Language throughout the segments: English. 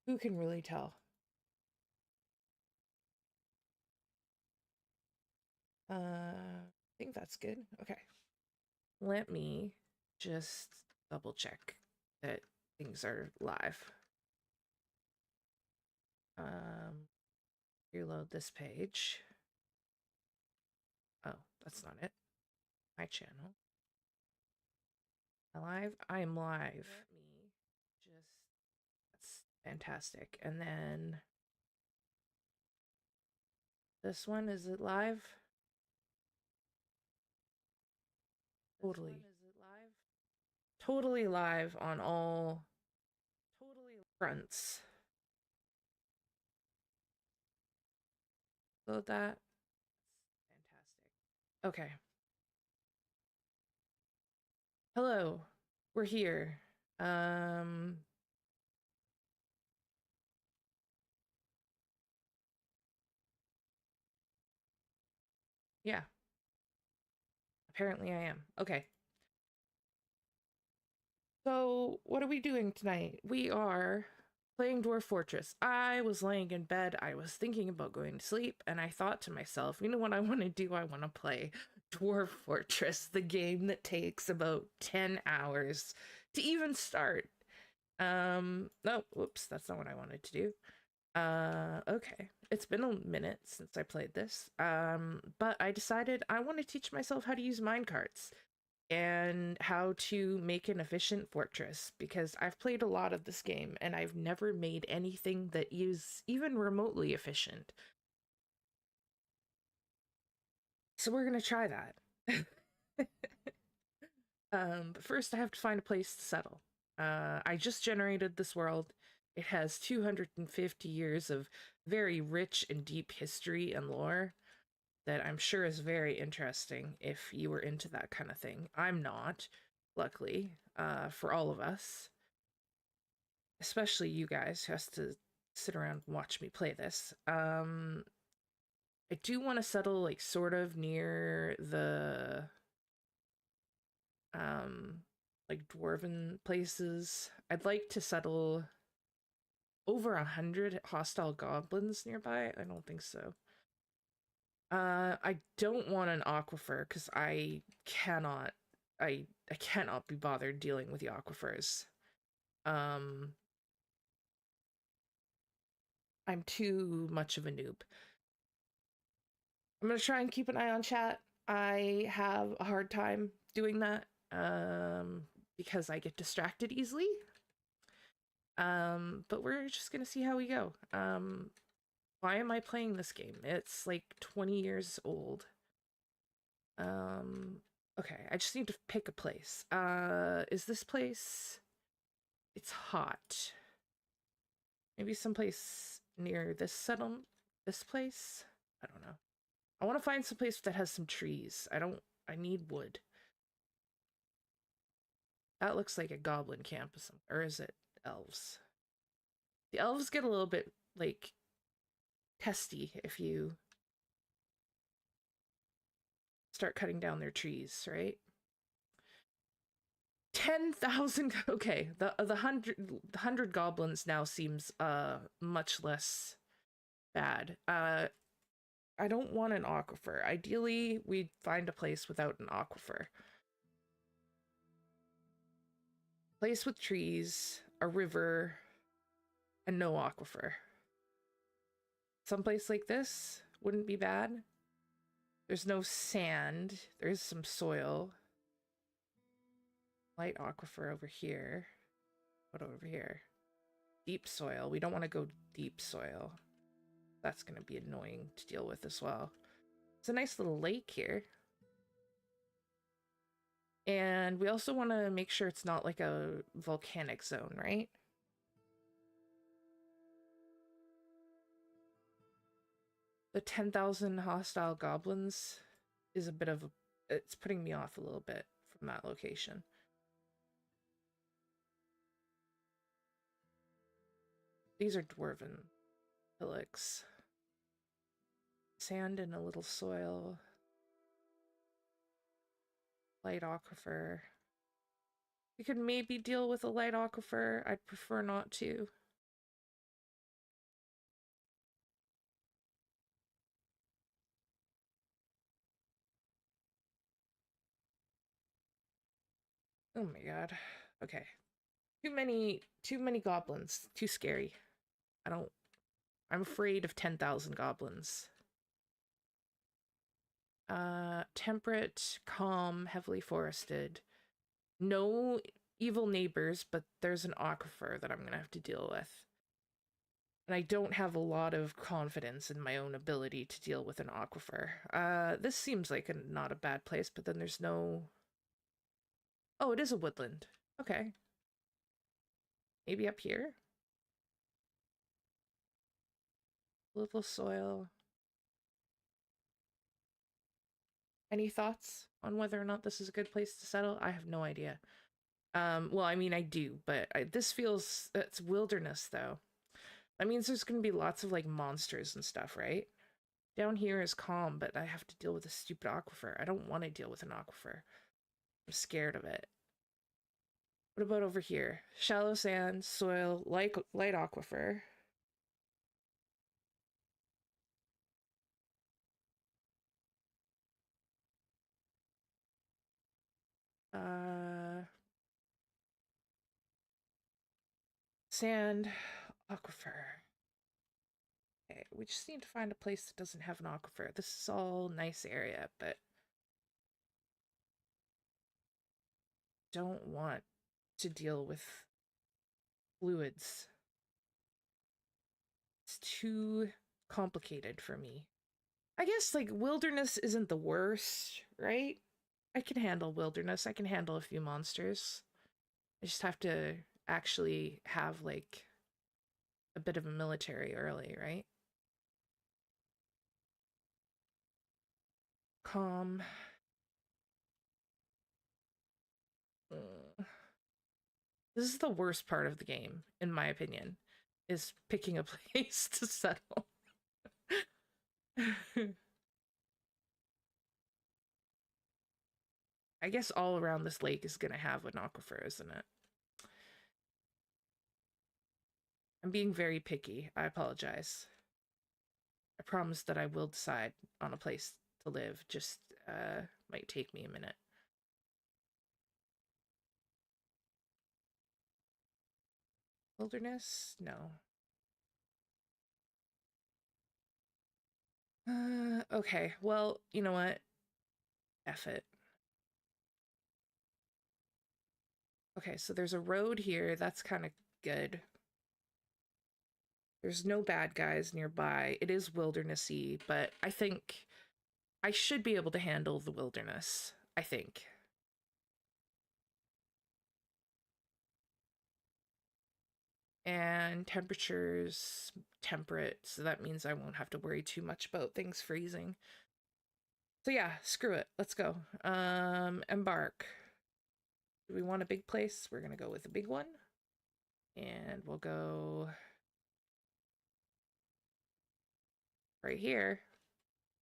Who can really tell? I think that's good. Okay. Let me just double check that things are live. Reload this page. Oh, that's not it. My channel. Live? I am live. Let me just, that's fantastic. And then this one, is it live? Totally. Is it live? Totally live on all fronts. Load that. Fantastic. Okay. Hello. We're here. Yeah. Apparently I am. Okay. So, what are we doing tonight? We are playing Dwarf Fortress. I was laying in bed, I was thinking about going to sleep, and I thought to myself, you know what I want to do? I want to play Dwarf Fortress, the game that takes about 10 hours to even start. No, whoops, that's not what I wanted to do. Okay. It's been a minute since I played this. But I decided I want to teach myself how to use minecarts and how to make an efficient fortress because I've played a lot of this game and I've never made anything that is even remotely efficient. So we're gonna try that. But first I have to find a place to settle. I just generated this world. It has 250 years of very rich and deep history and lore that I'm sure is very interesting if you were into that kind of thing. I'm not, luckily, for all of us. Especially you guys who has to sit around and watch me play this. I do want to settle like sort of near the like dwarven places. I'd like to settle over 100 hostile goblins nearby. I don't think so. I don't want an aquifer because I cannot be bothered dealing with the aquifers. Um, I'm too much of a noob. I'm gonna try and keep an eye on chat. I have a hard time doing that because I get distracted easily. But we're just gonna see how we go. Why am I playing this game? It's like 20 years old. Okay, I just need to pick a place. Is this place? It's hot. Maybe someplace near this settlement. This place? I don't know. I want to find some place that has some trees. I need wood. That looks like a goblin camp or is it elves? The elves get a little bit, like, testy if you start cutting down their trees, right? 10,000. Okay, the 100 goblins now seems much less bad. I don't want an aquifer. Ideally, we'd find a place without an aquifer. Place with trees, a river, and no aquifer. Someplace like this wouldn't be bad. There's no sand. There's some soil. Light aquifer over here. What over here? Deep soil. We don't want to go deep soil. That's going to be annoying to deal with as well. It's a nice little lake here. And we also want to make sure it's not like a volcanic zone, right? The 10,000 hostile goblins is a bit of a... It's putting me off a little bit from that location. These are dwarven hillocks. Sand and a little soil. Light aquifer. We could maybe deal with a light aquifer. I'd prefer not to. Oh my god. Okay. Too many goblins. Too scary. I'm afraid of 10,000 goblins. Temperate, calm, heavily forested. No evil neighbors, but there's an aquifer that I'm gonna have to deal with. And I don't have a lot of confidence in my own ability to deal with an aquifer. This seems like not a bad place, but then there's no... Oh, it is a woodland. Okay. Maybe up here? Little soil. Any thoughts on whether or not this is a good place to settle? I have no idea. Well, I mean, I do, but this feels... It's wilderness, though. That means there's gonna be lots of, like, monsters and stuff, right? Down here is calm, but I have to deal with a stupid aquifer. I don't want to deal with an aquifer. I'm scared of it. What about over here? Shallow sand, soil, light aquifer. Uh, Sand, aquifer. Okay, we just need to find a place that doesn't have an aquifer. This is all nice area, but don't want to deal with fluids. It's too complicated for me. I guess, like, wilderness isn't the worst, right? I can handle wilderness. I can handle a few monsters. I just have to actually have, like, a bit of a military early, right? Calm. This is the worst part of the game, in my opinion, is picking a place to settle. I guess all around this lake is gonna have an aquifer, isn't it? I'm being very picky. I apologize. I promise that I will decide on a place to live. Just might take me a minute. Wilderness? No. Okay. Well, you know what? F it. Okay, so there's a road here. That's kind of good. There's no bad guys nearby. It is wildernessy, but I think I should be able to handle the wilderness. I think. And temperatures temperate, so that means I won't have to worry too much about things freezing. So yeah, screw it. Let's go. Embark. Do we want a big place? We're gonna go with a big one. And we'll go right here.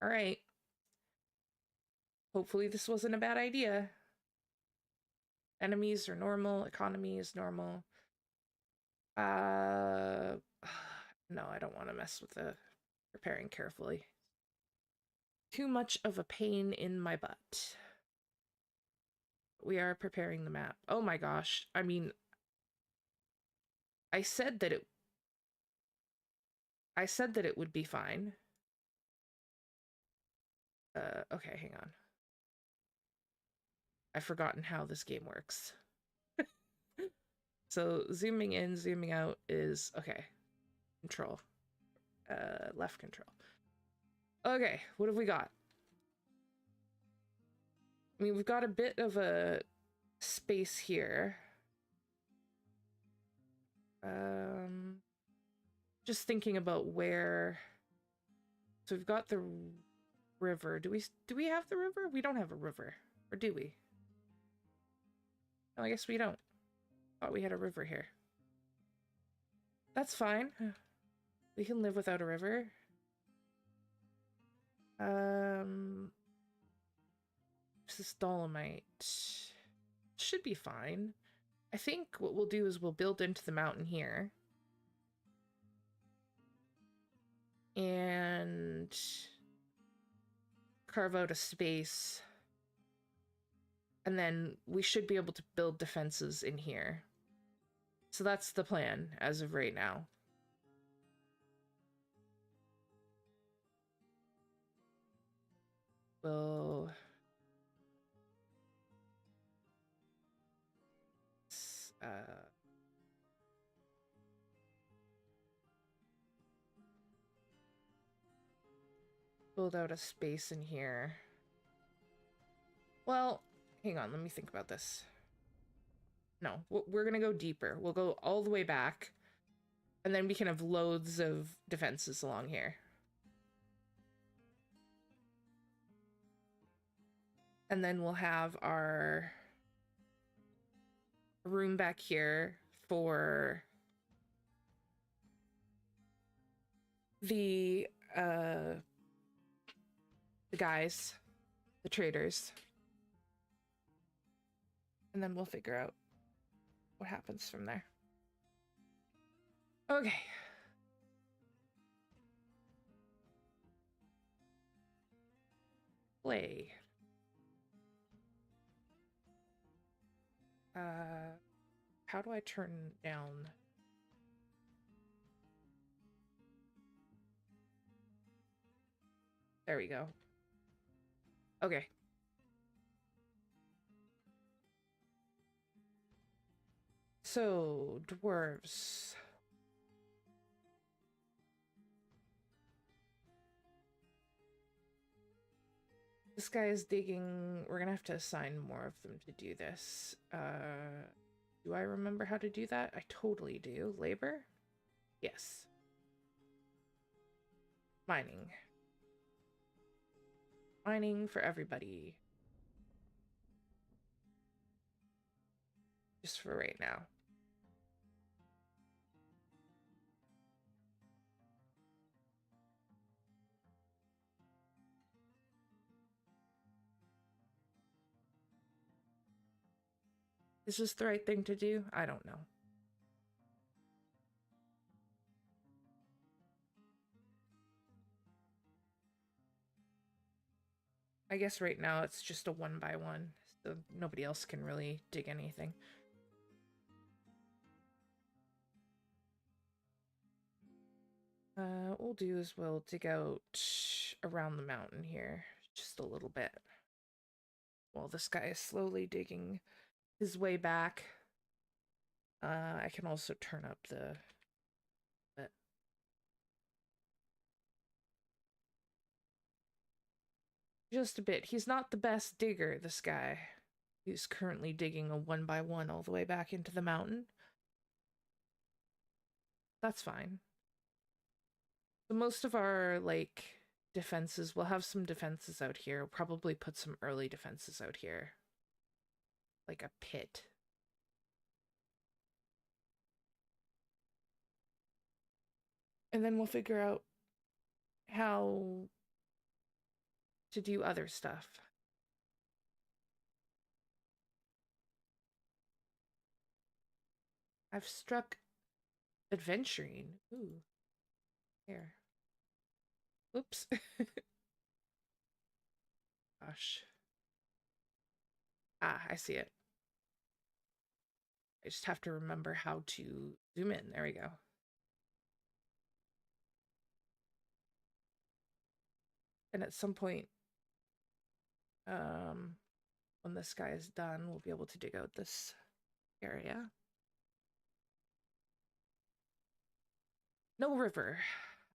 All right. Hopefully this wasn't a bad idea. Enemies are normal. Economy is normal. No, I don't want to mess with the preparing carefully. Too much of a pain in my butt. We are preparing the map. Oh my gosh. I mean, I said that it would be fine. Okay, hang on. I've forgotten how this game works. So zooming in, zooming out is okay. Control. Left control. Okay, what have we got? I mean, we've got a bit of a space here. Just thinking about where. So we've got the river. Do we have the river? We don't have a river, or do we? No, I guess we don't. Thought we had a river here. That's fine. We can live without a river. This is dolomite. Should be fine. I think what we'll do is we'll build into the mountain here. And carve out a space And then we should be able to build defenses in here. So that's the plan as of right now. We'll build out a space in here. Well, hang on, let me think about this. No, we're gonna go deeper. We'll go all the way back, and then we can have loads of defenses along here. And then we'll have our room back here for the guys, the traders. And then we'll figure out what happens from there. Okay. Play. How do I turn down? There we go. Okay. So, dwarves. This guy is digging. We're gonna have to assign more of them to do this. Do I remember how to do that? I totally do. Labor? Yes. Mining. Mining for everybody. Just for right now. Is this the right thing to do? I don't know. I guess right now it's just a 1x1, so nobody else can really dig anything. What we'll do is we'll dig out around the mountain here just a little bit while this guy is slowly digging his way back. I can also turn up the bit. Just a bit. He's not the best digger, this guy. He's currently digging a 1x1 all the way back into the mountain. That's fine. So most of our, like, defenses, we'll have some defenses out here. We'll probably put some early defenses out here. Like a pit. And then we'll figure out how to do other stuff. I've struck adventuring. Ooh. Here. Oops. Gosh. Ah, I see it. I just have to remember how to zoom in. There we go. And at some point, when this guy is done, we'll be able to dig out this area. No river.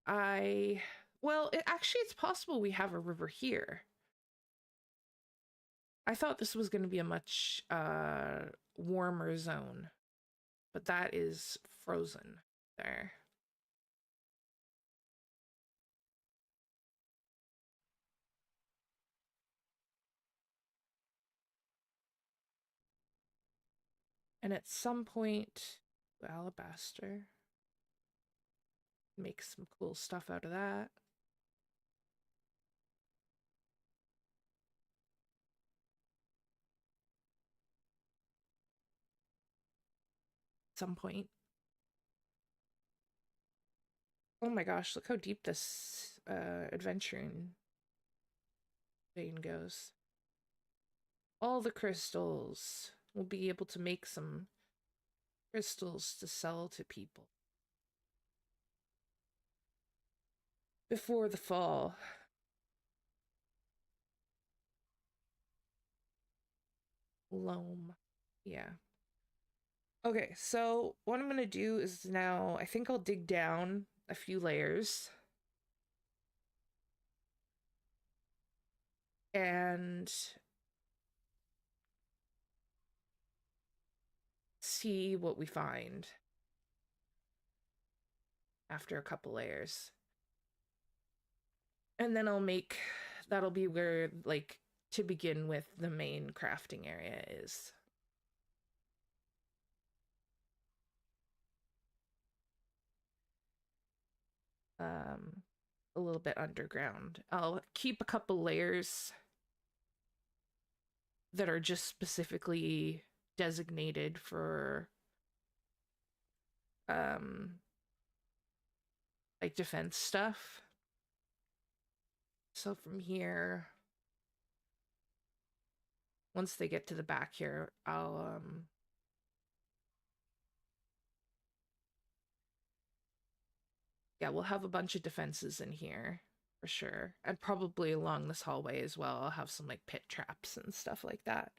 Well, actually, it's possible we have a river here. I thought this was going to be a much warmer zone, but that is frozen there. And at some point, alabaster. Make some cool stuff out of that. At some point. Oh my gosh, look how deep this adventuring vein goes. all the crystals. We'll be able to make some crystals to sell to people before the fall. Loam. Yeah. Okay, so what I'm gonna do is now, I think I'll dig down a few layers and see what we find after a couple layers. And then that'll be where, like, to begin with, the main crafting area is. Um, a little bit underground. I'll keep a couple layers that are just specifically designated for um like defense stuff. So from here, once they get to the back here, I'll yeah, we'll have a bunch of defenses in here for sure. And probably along this hallway as well, I'll have some like pit traps and stuff like that.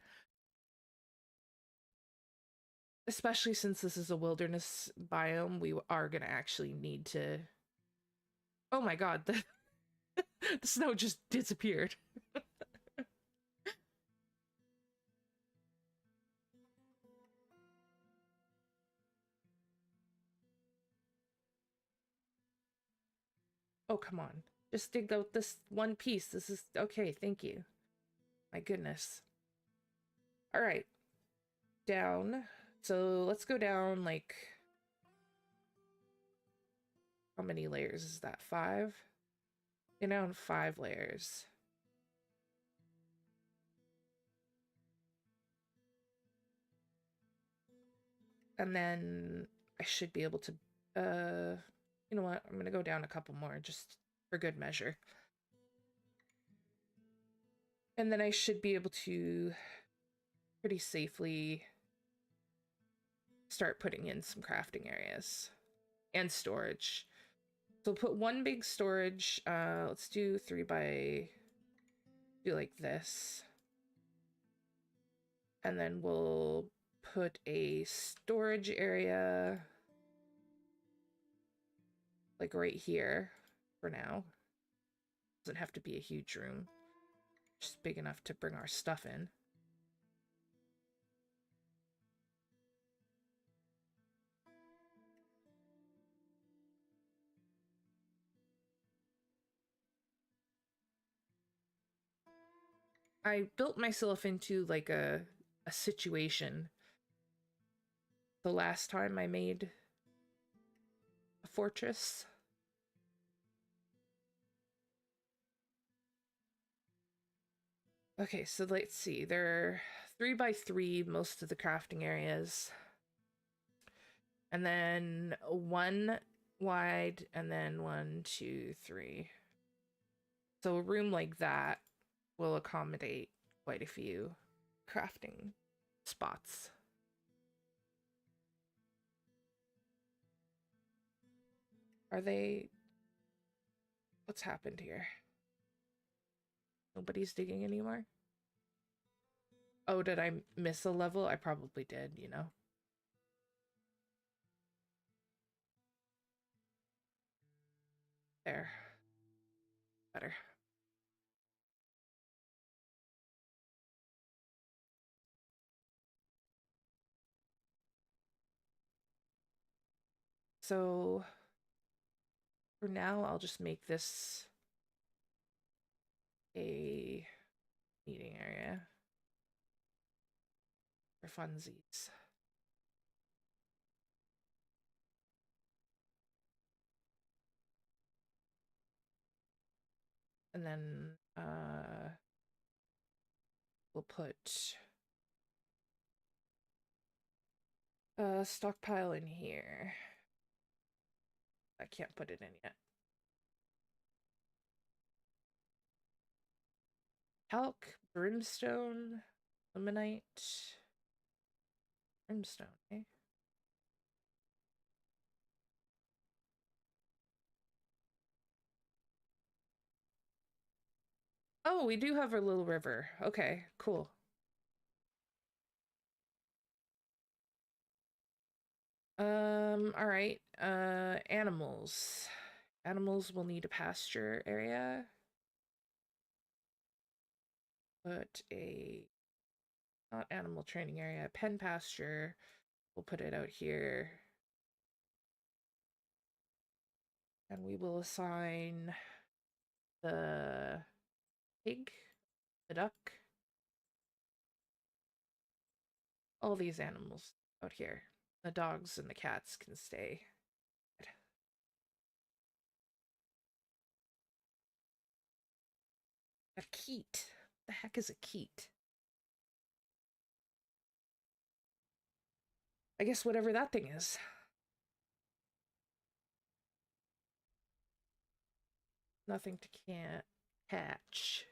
Especially since this is a wilderness biome, we are gonna actually need to. Oh my god, the snow just disappeared. Oh, come on. Just dig out this one piece. This is okay, thank you. My goodness. All right. Down. So let's go down like. How many layers is that? 5? Go down 5 layers. And then I should be able to, you know what? I'm gonna go down a couple more just for good measure. And then I should be able to pretty safely start putting in some crafting areas and storage. So put one big storage, let's do do like this. And then we'll put a storage area like right here for now. Doesn't have to be a huge room, just big enough to bring our stuff in. I built myself into like a situation the last time I made a fortress. Okay, so let's see. They're 3x3 most of the crafting areas. And then 1 wide, and then 1, 2, 3. So a room like that will accommodate quite a few crafting spots. Are they... What's happened here? Nobody's digging anymore? Oh, did I miss a level? I probably did, you know. There. Better. So for now, I'll just make this a meeting area for funsies. And then we'll put a stockpile in here. I can't put it in yet. Talc, brimstone. Illuminate. Brimstone, eh? Oh, we do have our little river. Okay, cool. All right. Animals. Animals will need a pasture area. Put a not animal training area, pen pasture. We'll put it out here. And we will assign the pig, the duck, all these animals out here. The dogs and the cats can stay. A keet. The heck is a keet? I guess whatever that thing is. Nothing to can't catch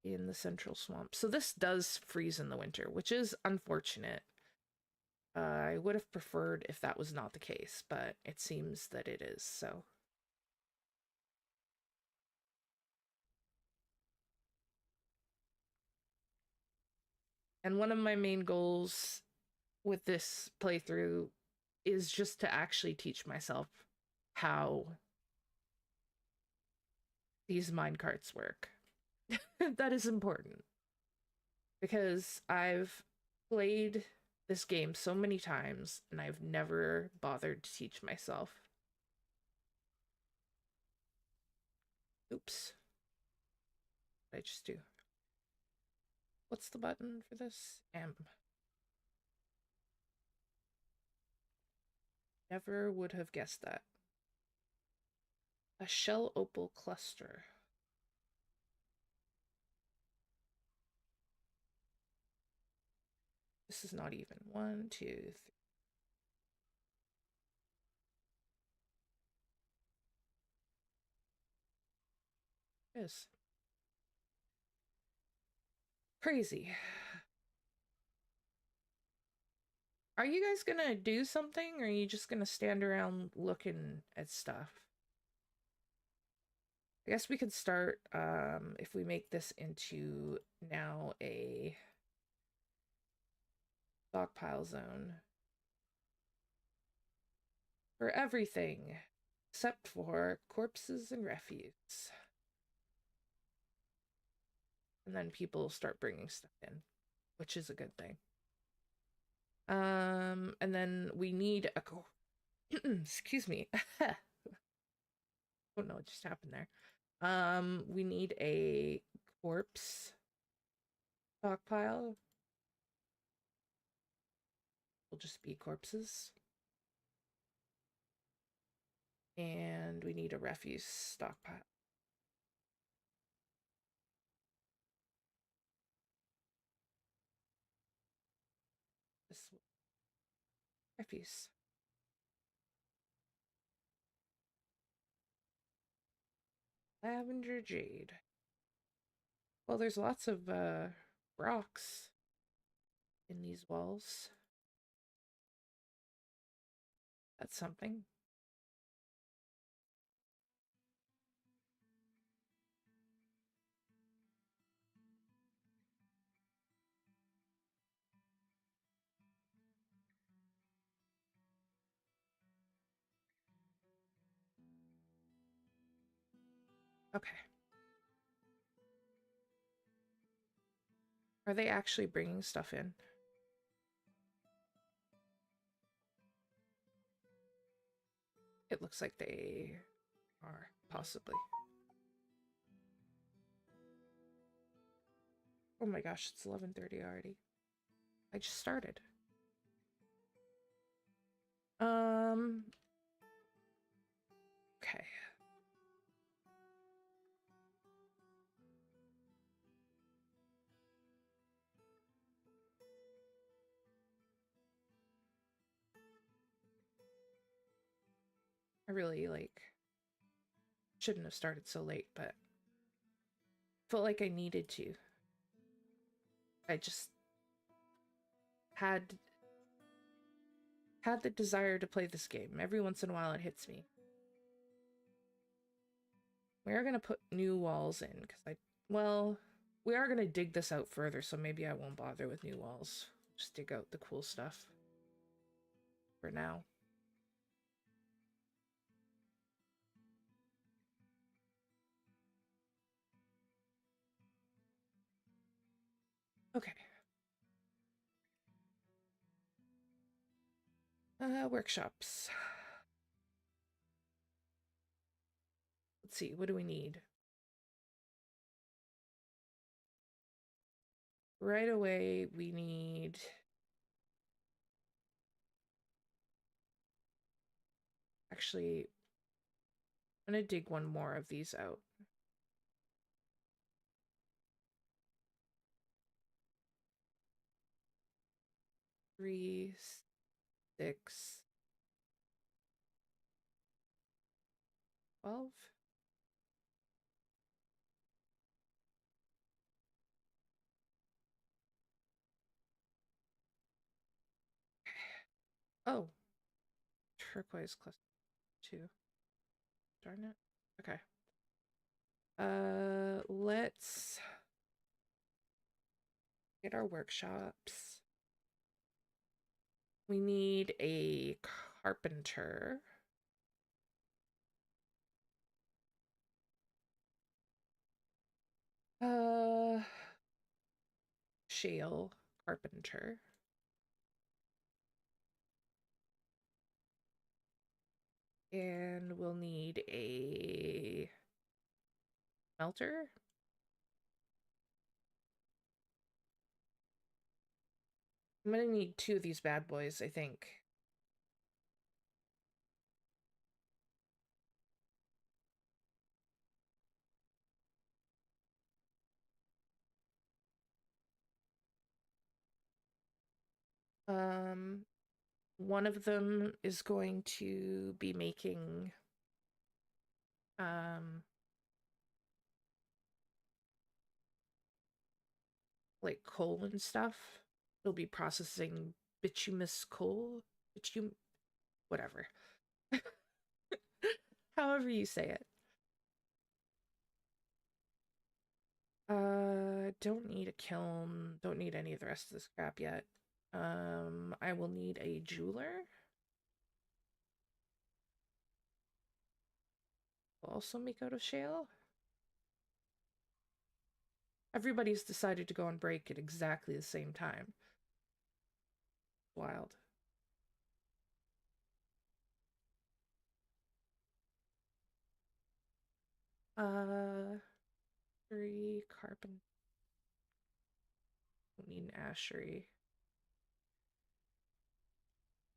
in the central swamp. So this does freeze in the winter, which is unfortunate. I would have preferred if that was not the case, but it seems that it is, so. And one of my main goals with this playthrough is just to actually teach myself how these minecarts work. That is important because I've played this game so many times and I've never bothered to teach myself. Oops. What did I just do? What's the button for this? M. Never would have guessed that. A shell opal cluster. This is not even. 1, 2, 3. It is. Crazy. Are you guys gonna do something, or are you just gonna stand around looking at stuff? I guess we could start, if we make this into now a stockpile zone for everything except for corpses and refuse. And then people start bringing stuff in, which is a good thing. And then we need a excuse me. I don't know what just happened there. We need a corpse stockpile. Will just be corpses. And we need a refuse stockpile. This refuse. Lavender jade. Well, there's lots of rocks in these walls. That's something. Okay. Are they actually bringing stuff in? It looks like they are, possibly. Oh my gosh, it's 11:30 already. I just started. Okay. I really, like, shouldn't have started so late, but felt like I needed to. I just had the desire to play this game. Every once in a while it hits me. We are gonna put new walls in, because well, we are gonna dig this out further, so maybe I won't bother with new walls. Just dig out the cool stuff. For now. Okay. Workshops. Let's see, what do we need? Right away, we need... Actually, I'm gonna dig one more of these out. Three, 6, 12. Oh, turquoise cluster 2. Darn it. Okay. Let's get our workshops. We need a carpenter. Shale carpenter. And we'll need a smelter. I'm gonna need 2 of these bad boys, I think. One of them is going to be making like coal and stuff. It'll be processing bituminous coal, whatever. However you say it. Don't need a kiln, don't need any of the rest of the scrap yet. I will need a jeweler. Also make out of shale. Everybody's decided to go on break at exactly the same time. Wild. Three carbon. Don't need an ashery.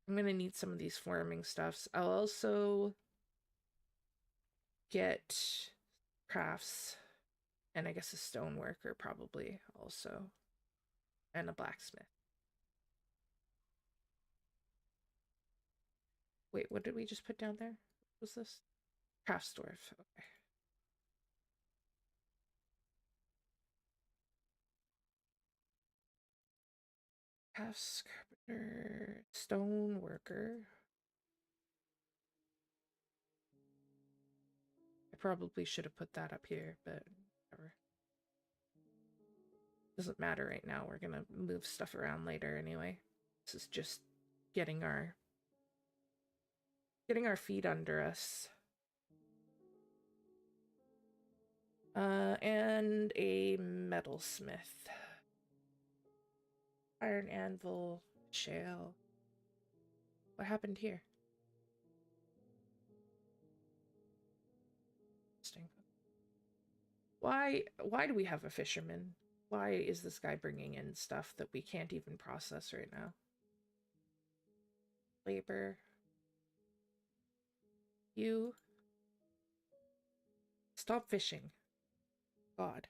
I'm gonna need some of these farming stuffs. I'll also get crafts, and I guess a stone worker probably also, and a blacksmith. Wait, what did we just put down there? What was this? Crafts dwarf. Okay. Crafts, carpenter, stone worker. I probably should have put that up here, but whatever. Doesn't matter right now. We're gonna move stuff around later anyway. This is just getting our feet under us. And a metalsmith. Iron anvil, shale. What happened here? Interesting. Why do we have a fisherman? Why is this guy bringing in stuff that we can't even process right now? Labor. You. Stop fishing. God.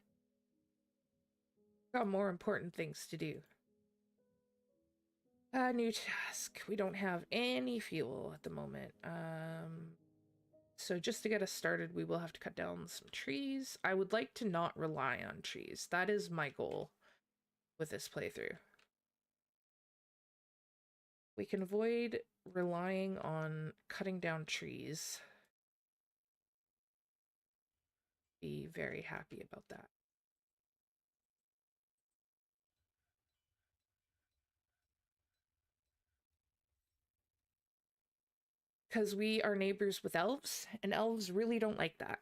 Got more important things to do. New task. We don't have any fuel at the moment. So just to get us started, we will have to cut down some trees. I would like to not rely on trees. That is my goal with this playthrough. We can avoid relying on cutting down trees. Be very happy about that. Because we are neighbors with elves, and elves really don't like that.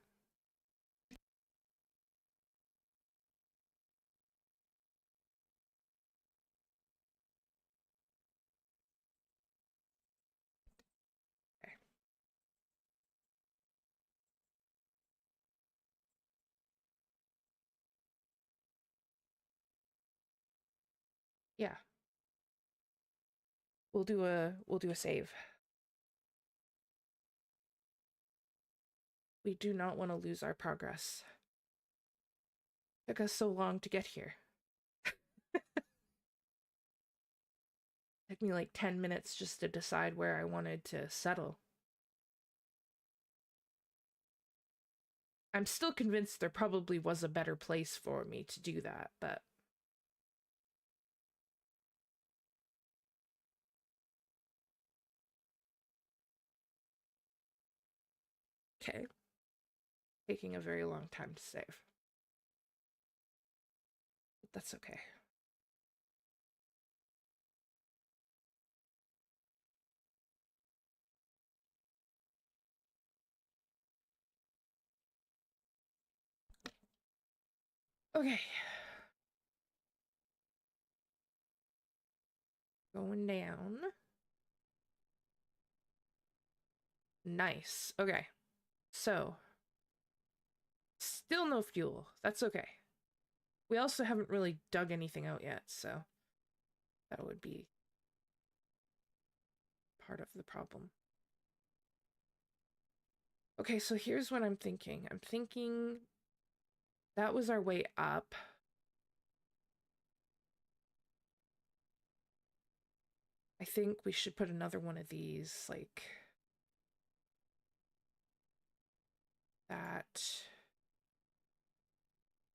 Okay. Yeah. We'll do a save. We do not want to lose our progress. It took us so long to get here. Took me like 10 minutes just to decide where I wanted to settle. I'm still convinced there probably was a better place for me to do that, but... Okay. Taking a very long time to save. But that's okay. Okay. Going down. Nice. Okay. So, still no fuel. That's okay. We also haven't really dug anything out yet, so that would be part of the problem. Okay, so here's what I'm thinking. I'm thinking that was our way up. I think we should put another one of these, like that.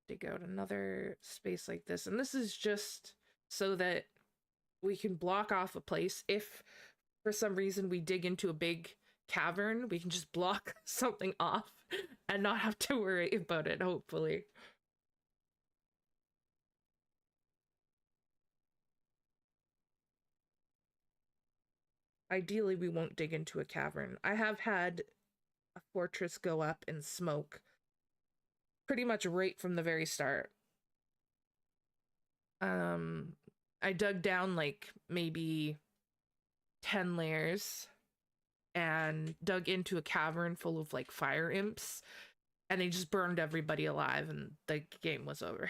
Dig out another space like this. And this is just so that we can block off a place. If for some reason we dig into a big cavern, we can just block something off and not have to worry about it, hopefully. Ideally, we won't dig into a cavern. I have had a fortress go up in smoke pretty much right from the very start. I dug down like maybe 10 layers and dug into a cavern full of like fire imps, and they just burned everybody alive and the game was over.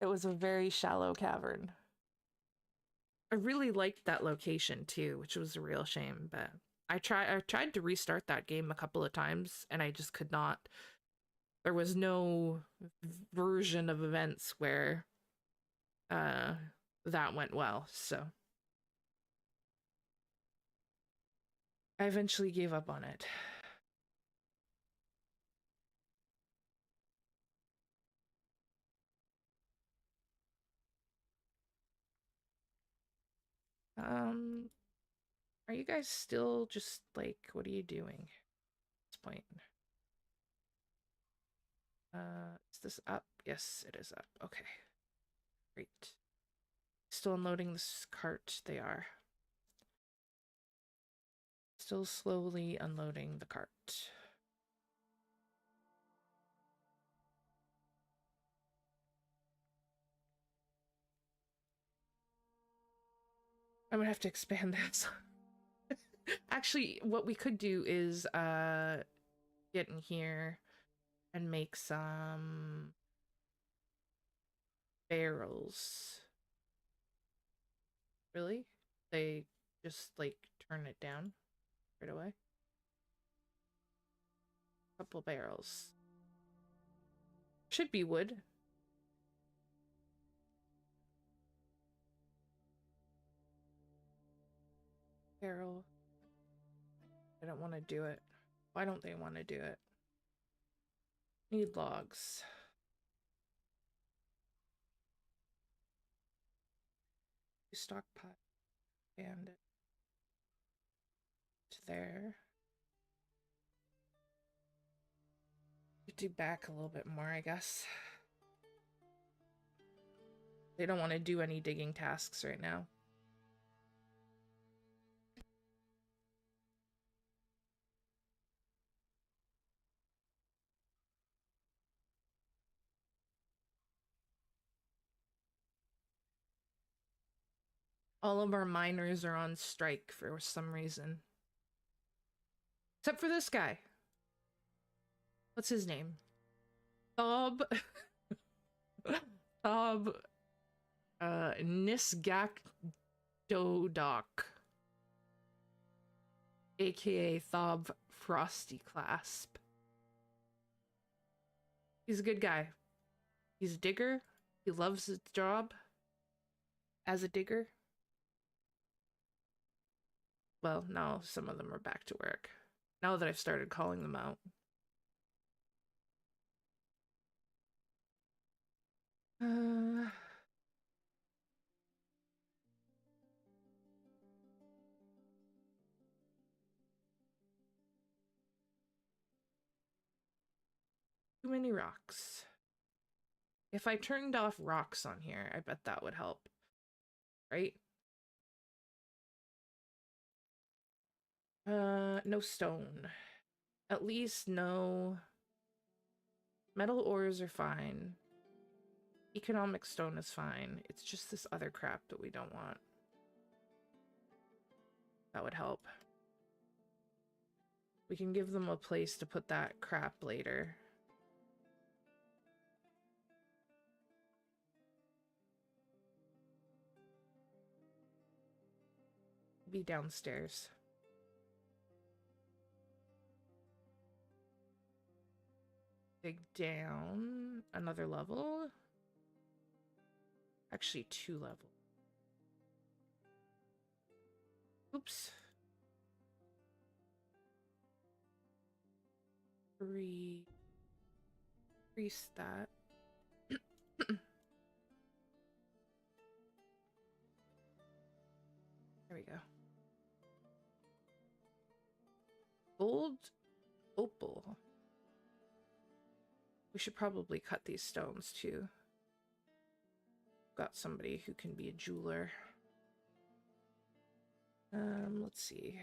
It was a very shallow cavern. I really liked that location too, which was a real shame, but I tried to restart that game a couple of times and I just could not. There was no version of events where that went well, so I eventually gave up on it. Are you guys still just like, what are you doing at this point? Is this up? Yes, it is up. Okay. Great. Still unloading this cart. They are. Still slowly unloading the cart. I'm gonna have to expand this. Actually, what we could do is get in here and make some barrels. Really? They just like turn it down right away? Couple barrels. Should be wood. Barrel. I don't want to do it. Why don't they want to do it? Need logs. Stockpile and there. Do back a little bit more, I guess. They don't want to do any digging tasks right now. All of our miners are on strike for some reason. Except for this guy. What's his name? Thob. Thob. Nisgak Dodok. AKA Thob Frosty Clasp. He's a good guy. He's a digger. He loves his job as a digger. Well, now some of them are back to work. Now that I've started calling them out. Too many rocks. If I turned off rocks on here, I bet that would help. Right? No stone. At least no... Metal ores are fine. Economic stone is fine. It's just this other crap that we don't want. That would help. We can give them a place to put that crap later. Be downstairs. Dig down another level. Actually, 2 levels. Oops. 3. Increase that. There we go. Gold opal. We should probably cut these stones too. Got somebody who can be a jeweler. Let's see.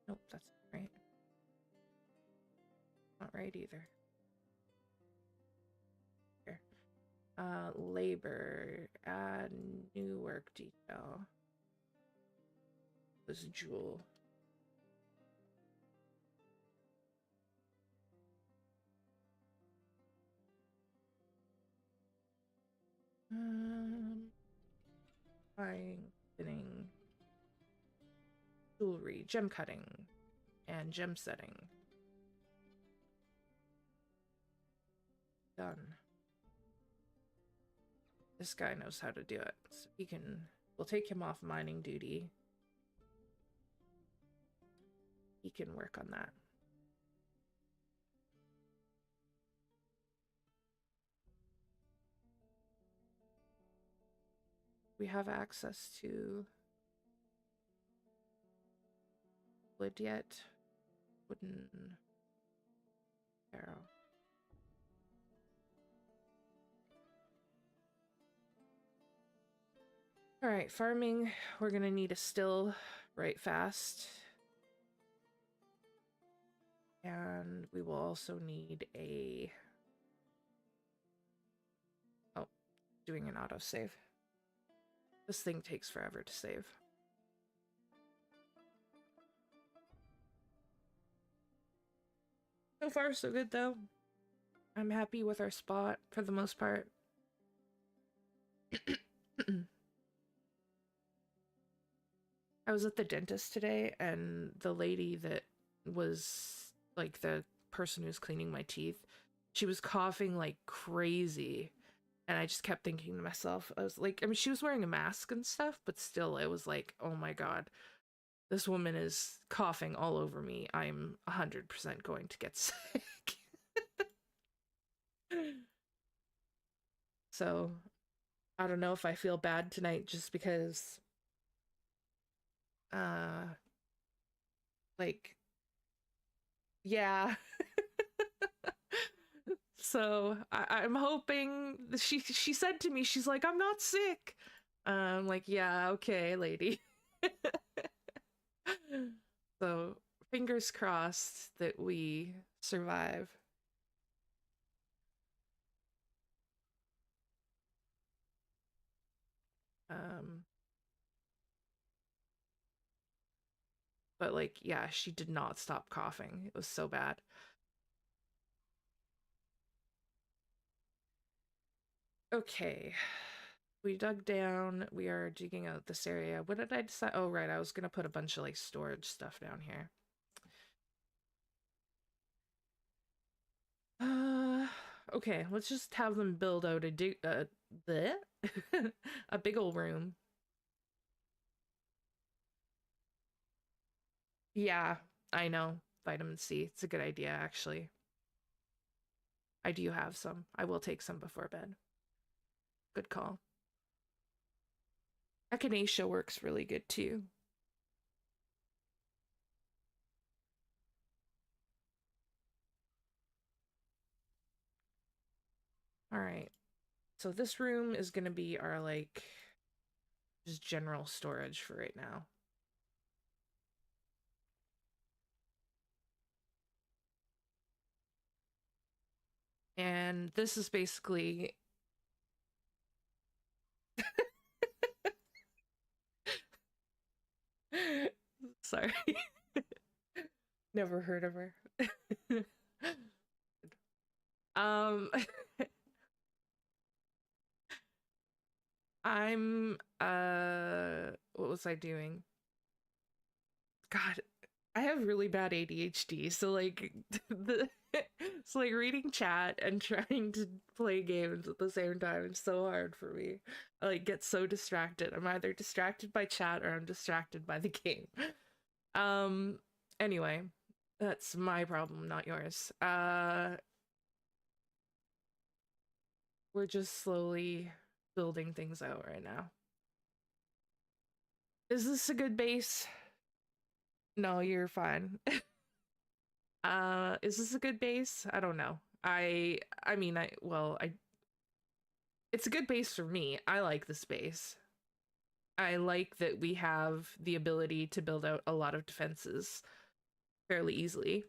Nope, that's not right. Not right either. Here. Labor. Add new work detail. This jewel. Buying, spinning, jewelry, gem cutting, and gem setting. Done. This guy knows how to do it. So he can, we'll take him off mining duty. He can work on that. We have access to wood yet? Wooden arrow. All right, farming. We're gonna need a still right fast. And we will also need a... Oh, doing an autosave. This thing takes forever to save. So far, so good, though. I'm happy with our spot for the most part. I was at the dentist today, and the lady that was, like, the person who's cleaning my teeth, she was coughing like crazy. And I just kept thinking to myself, I was like, I mean, she was wearing a mask and stuff, but still, it was like, oh my god, this woman is coughing all over me. I'm 100% going to get sick. So I don't know if I feel bad tonight just because uh like yeah. So I'm hoping she said to me, she's like, I'm not sick. I'm like, yeah, okay, lady. So fingers crossed that we survive. Um, but like, yeah, she did not stop coughing. It was so bad. Okay. We dug down. We are digging out this area. What did I decide? Oh, right. I was gonna put a bunch of like storage stuff down here. Uh, okay. Let's just have them build out the a big old room. Yeah, I know. Vitamin C. It's a good idea, actually. I do have some. I will take some before bed. Good call. Echinacea works really good too. All right. So this room is gonna be our like just general storage for right now. And this is basically sorry. Never heard of her. um I'm what was I doing? God, I have really bad ADHD, so like the it's like reading chat and trying to play games at the same time is so hard for me. I like get so distracted. I'm either distracted by chat or I'm distracted by the game. Um anyway, that's my problem, not yours. We're just slowly building things out right now. Is this a good base? No, you're fine. Is this a good base? I don't know. I mean I well, I it's a good base for me. I like this base. I like that we have the ability to build out a lot of defenses fairly easily.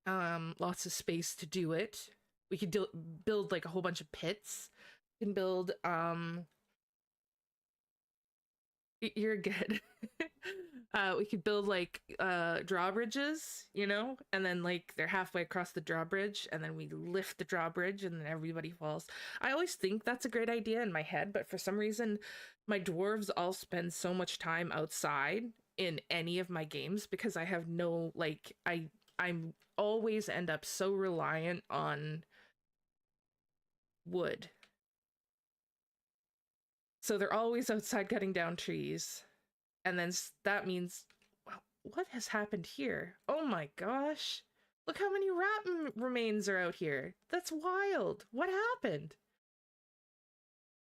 Lots of space to do it. We could build like a whole bunch of pits. We can build you're good. We could build like drawbridges, you know, and then like they're halfway across the drawbridge, and then we lift the drawbridge, and then everybody falls. I always think that's a great idea in my head, but for some reason, my dwarves all spend so much time outside in any of my games because I have no like I'm always end up so reliant on wood. So they're always outside cutting down trees. And then that means, what has happened here? Oh my gosh. Look how many rat remains are out here. That's wild. What happened?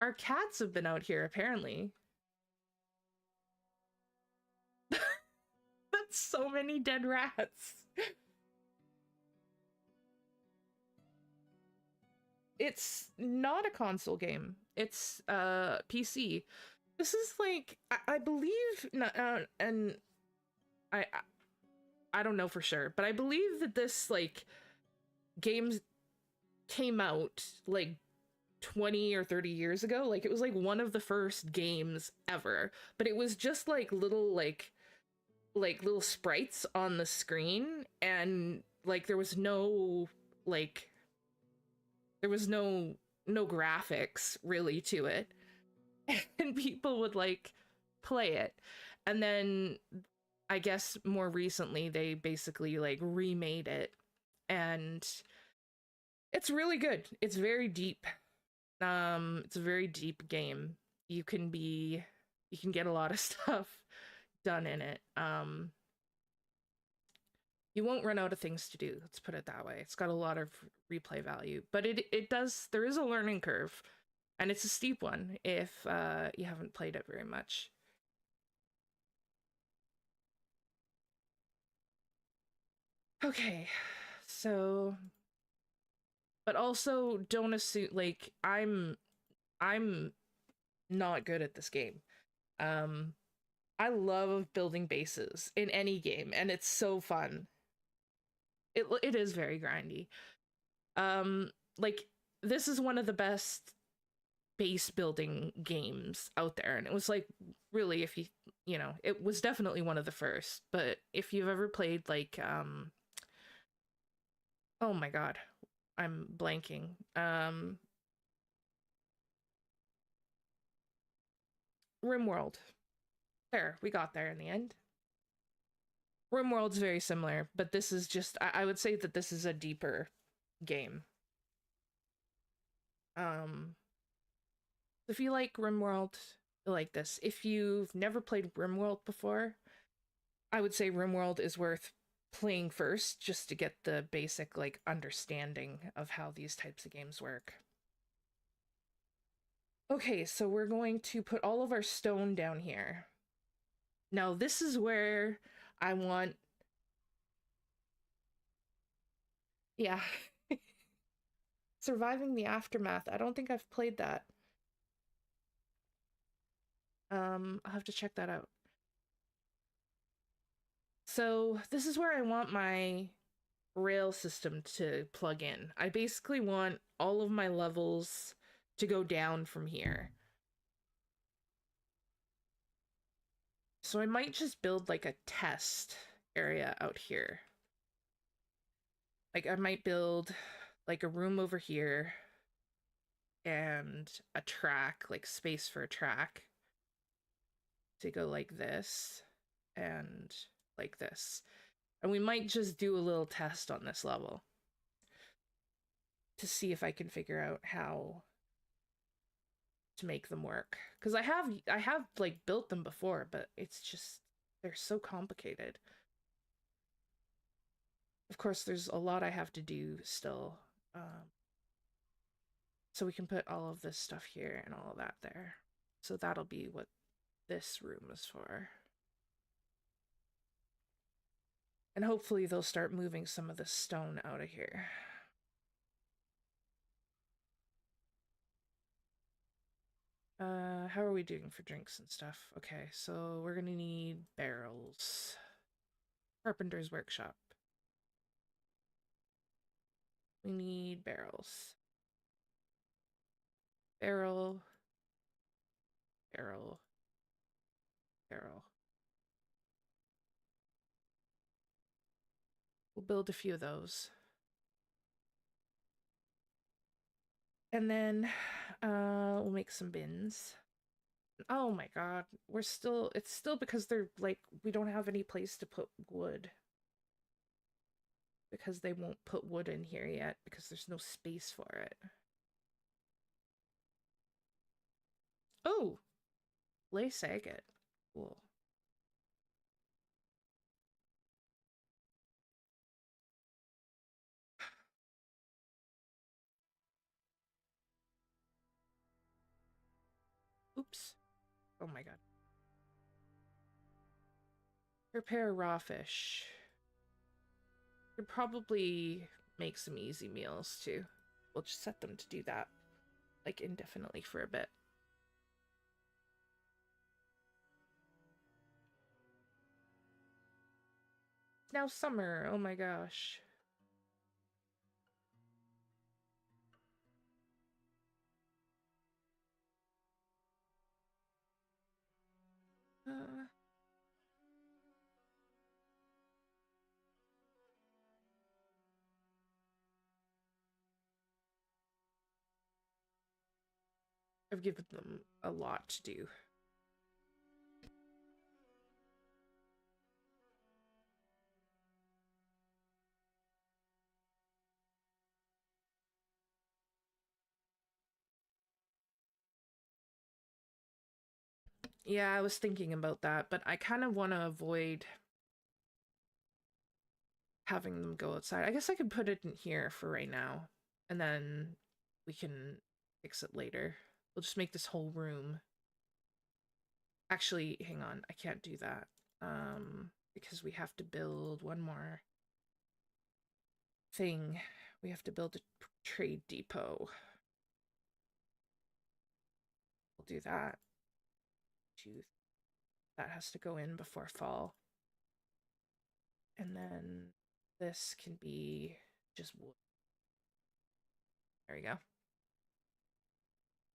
Our cats have been out here, apparently. That's so many dead rats. It's not a console game. It's PC. This is like I believe, and I I don't know for sure, but I believe that this like games came out like 20 or 30 years ago. Like it was like one of the first games ever, but it was just like little sprites on the screen, and like like there was no graphics really to it. And people would like play it. And then I guess more recently they basically like remade it, and it's really good. It's very deep. It's a very deep game. You can get a lot of stuff done in it. You won't run out of things to do. Let's put it that way. It's got a lot of replay value, but it does there is a learning curve. And it's a steep one if you haven't played it very much. Okay, so but also don't assume like I'm not good at this game. Um I love building bases in any game and it's so fun. It is very grindy. Like this is one of the best base building games out there and it was like really if you know, it was definitely one of the first, but if you've ever played like oh my god, I'm blanking. RimWorld. There, we got there in the end. RimWorld's very similar, but this is just I would say that this is a deeper game. If you like RimWorld, you'll like this. If you've never played RimWorld before, I would say RimWorld is worth playing first just to get the basic like understanding of how these types of games work. Okay, so we're going to put all of our stone down here. Now this is where I want yeah. Surviving the Aftermath. I don't think I've played that. I'll have to check that out. So this is where I want my rail system to plug in. I basically want all of my levels to go down from here. So I might just build like a test area out here. Like I might build like a room over here and a track, like space for a track to go like this and like this. And we might just do a little test on this level to see if I can figure out how to make them work. Because I have like built them before, but it's just they're so complicated. Of course, there's a lot I have to do still. So we can put all of this stuff here and all of that there. So that'll be what this room is for. And hopefully they'll start moving some of the stone out of here. How are we doing for drinks and stuff? Okay, so we're gonna need barrels. Carpenter's workshop. We need barrels. Barrel. Barrel. Barrel. We'll build a few of those. And then we'll make some bins. Oh my god, it's still because they're like, we don't have any place to put wood. Because they won't put wood in here yet because there's no space for it. Oh, lace agate. Cool. Oops. Oh my god. Prepare raw fish. Could probably make some easy meals too. We'll just set them to do that like indefinitely for a bit. Now summer. Oh my gosh. I've given them a lot to do. Yeah, I was thinking about that, but I kind of want to avoid having them go outside. I guess I could put it in here for right now, and then we can fix it later. We'll just make this whole room. Actually, hang on. I can't do that. Because we have to build one more thing. We have to build a trade depot. We'll do that. That has to go in before fall. And then this can be just wood. There we go.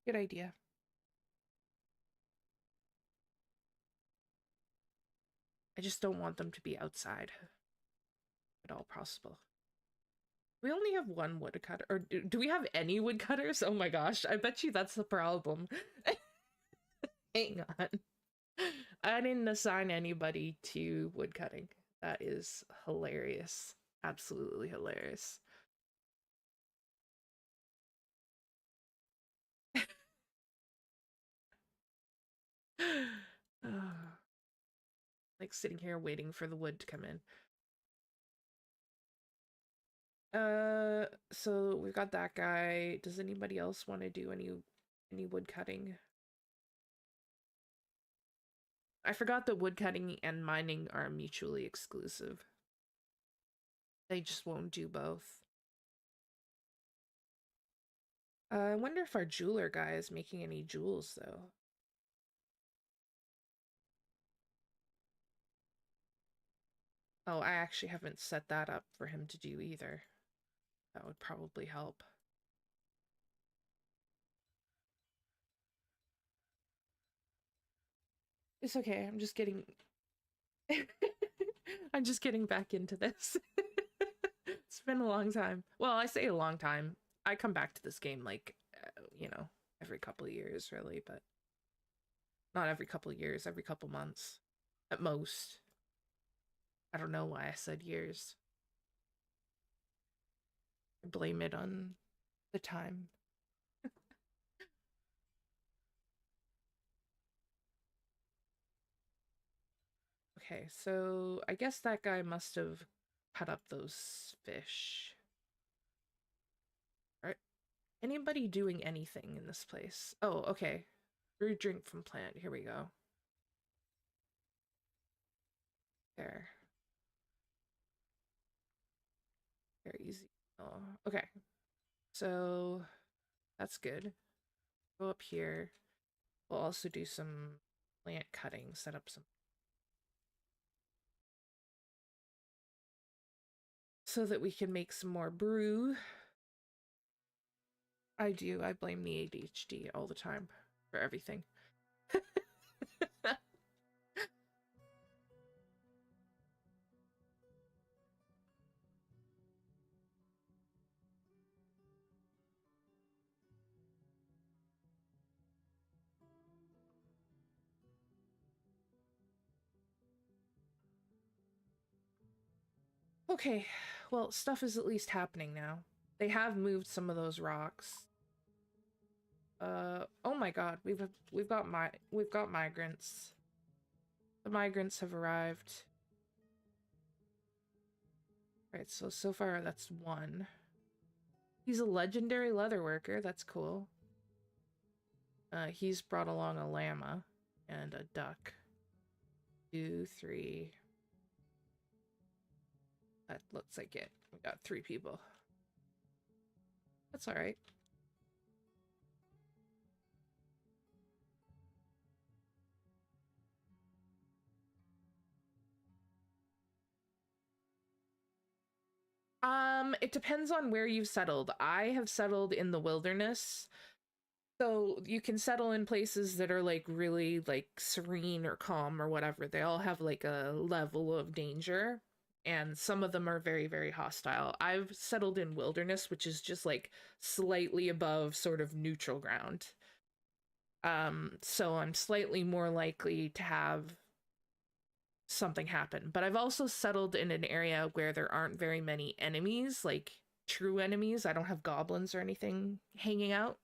Good idea. I just don't want them to be outside at all possible. We only have one woodcutter, or do we have any woodcutters? Oh my gosh, I bet you that's the problem. Hang on. I didn't assign anybody to woodcutting. That is hilarious. Absolutely hilarious. Like sitting here waiting for the wood to come in. So we've got that guy. Does anybody else want to do any wood cutting? I forgot that wood cutting and mining are mutually exclusive. They just won't do both. I wonder if our jeweler guy is making any jewels though. Oh, I actually haven't set that up for him to do either. That would probably help. It's okay, I'm just getting... I'm just getting back into this. It's been a long time. Well, I say a long time. I come back to this game like, you know, every couple of years, really, but not every couple of years, every couple months at most. I don't know why I said years. I blame it on the time. Okay, so I guess that guy must have cut up those fish. Alright. Anybody doing anything in this place? Oh, okay. Brew drink from plant. Here we go. There. Very easy. Oh, okay. So that's good. Go up here. We'll also do some plant cutting, set up some so that we can make some more brew. I do. I blame the ADHD all the time for everything. Okay, well, stuff is at least happening now. They have moved some of those rocks. Oh my god, we've got migrants. The migrants have arrived. Right, so far that's one. He's a legendary leatherworker, that's cool. He's brought along a llama and a duck. 2, 3. That looks like it. We got 3 people. That's alright. It depends on where you've settled. I have settled in the wilderness. So you can settle in places that are like really like serene or calm or whatever. They all have like a level of danger, and some of them are very, very hostile. I've settled in wilderness, which is just like slightly above sort of neutral ground. So I'm slightly more likely to have something happen. But I've also settled in an area where there aren't very many enemies, like true enemies. I don't have goblins or anything hanging out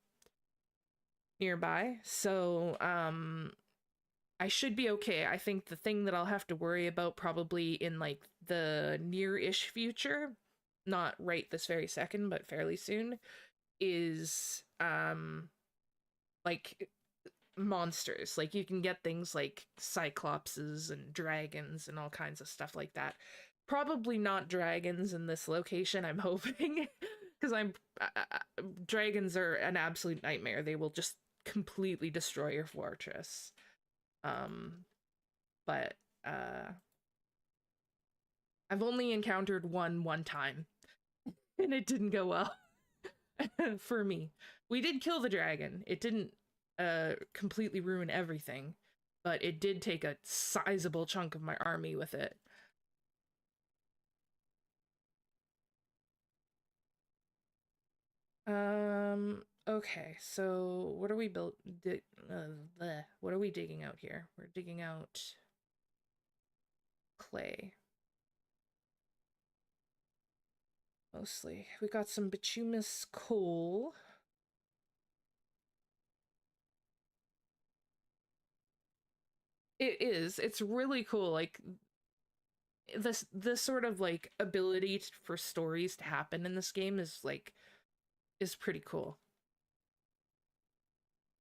nearby. So, I should be okay. I think the thing that I'll have to worry about probably in like the near-ish future, not right this very second, but fairly soon, is like monsters. Like you can get things like cyclopses and dragons and all kinds of stuff like that. Probably not dragons in this location, I'm hoping, because dragons are an absolute nightmare. They will just completely destroy your fortress. Um, but I've only encountered one time, and it didn't go well for me. We did kill the dragon. It didn't completely ruin everything, but it did take a sizable chunk of my army with it. Okay, so what are we built? What are we digging out here? We're digging out clay. Mostly. We got some bituminous coal. It is. It's really cool. Like this sort of like ability for stories to happen in this game is pretty cool.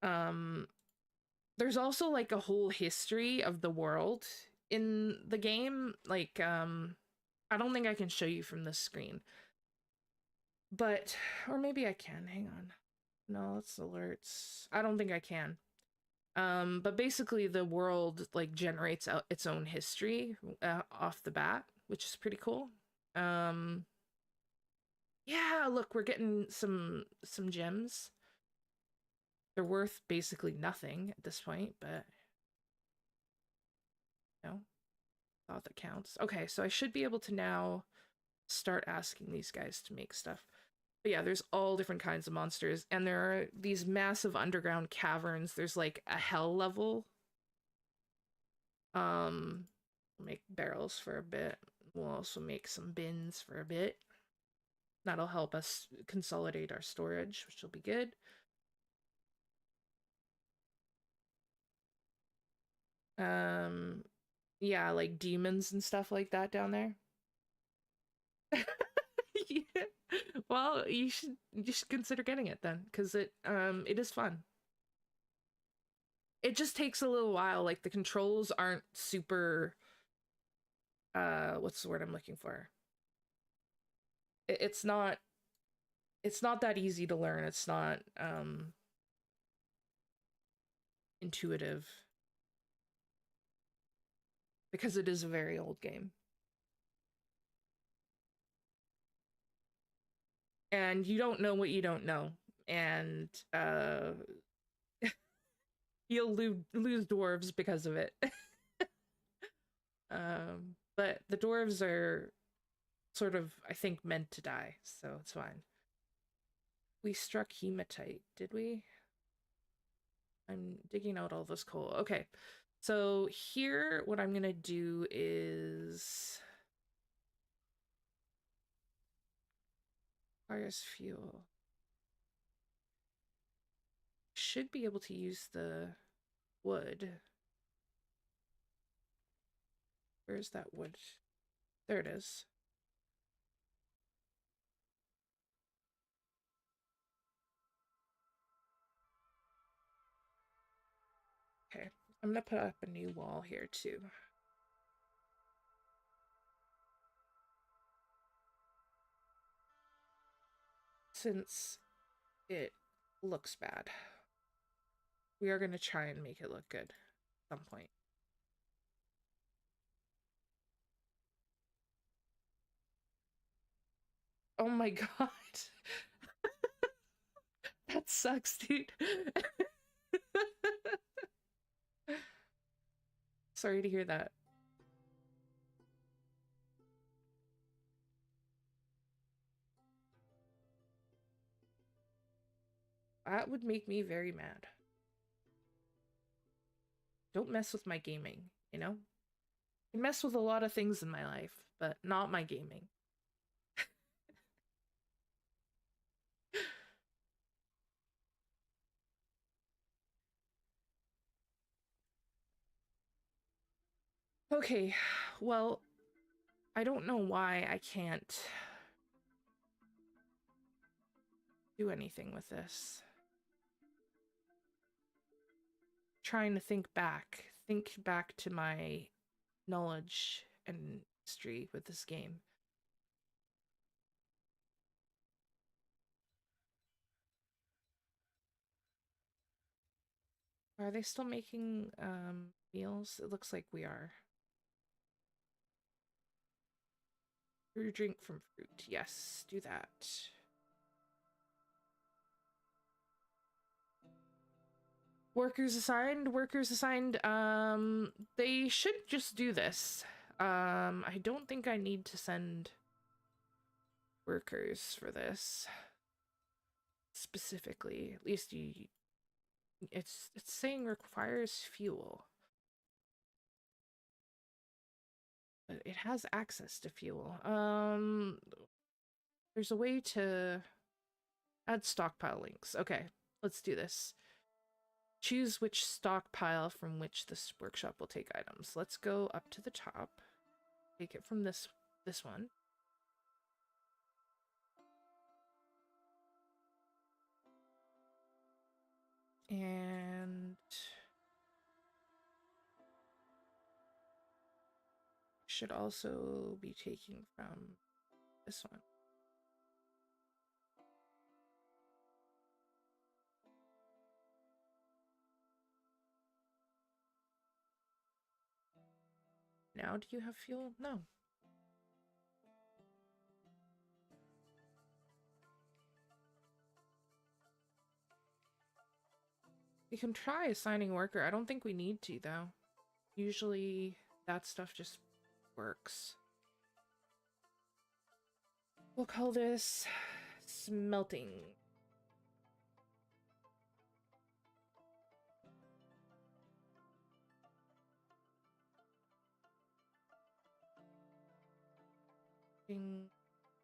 Um there's also like a whole history of the world in the game. Like I don't think I can show you from this screen. But or maybe I can. Hang on. No, it's alerts. I don't think I can. But basically the world like generates out its own history off the bat, which is pretty cool. Um yeah, look, we're getting some gems. They're worth basically nothing at this point, but you know, thought that counts. Okay, so I should be able to now start asking these guys to make stuff. But yeah, there's all different kinds of monsters, and there are these massive underground caverns. There's like a hell level. Um, make barrels for a bit. We'll also make some bins for a bit. That'll help us consolidate our storage, which will be good. Um, yeah, like demons and stuff like that down there. Yeah. Well, you should consider getting it then, because it is fun. It just takes a little while. Like the controls aren't super what's the word I'm looking for? It's not that easy to learn. It's not intuitive because it is a very old game. And you don't know what you don't know. And you'll lose dwarves because of it. But the dwarves are sort of, I think, meant to die, so it's fine. We struck hematite, did we? I'm digging out all this coal. Okay, so here, what I'm gonna do is fires fuel. Should be able to use the wood. Where's that wood? There it is. Okay, I'm gonna put up a new wall here too. Since it looks bad, we are gonna try and make it look good at some point. Oh my god. That sucks, dude. Sorry to hear that. That would make me very mad. Don't mess with my gaming, you know? You mess with a lot of things in my life, but not my gaming. Okay, well, I don't know why I can't do anything with this. trying to think back to my knowledge and history with this game. Are they still making meals? It looks like we are. Brew drink from fruit. Yes, do that. Workers assigned, workers assigned. They should just do this. I don't think I need to send workers for this specifically. At least it's saying requires fuel. But it has access to fuel. There's a way to add stockpile links. Okay, let's do this. Choose which stockpile from which this workshop will take items. Let's go up to the top. Take it from this one. And should also be taking from this one. Now do you have fuel? No. We can try assigning worker. I don't think we need to, though. Usually that stuff just works. We'll call this smelting.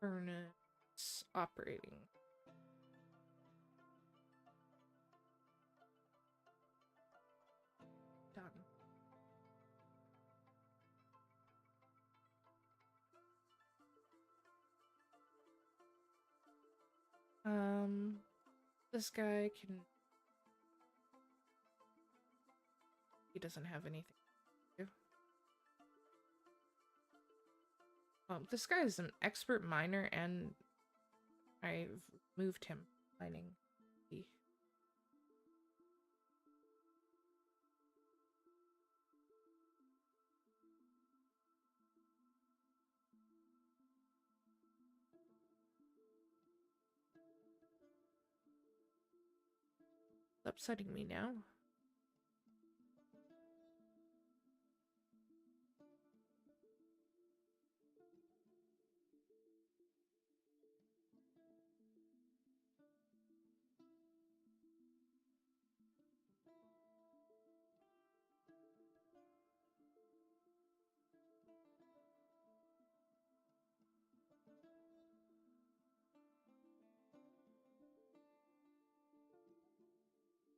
Furnace operating. Done. This guy can... He doesn't have anything to do. This guy is an expert miner, and I've moved him mining. It's upsetting me now.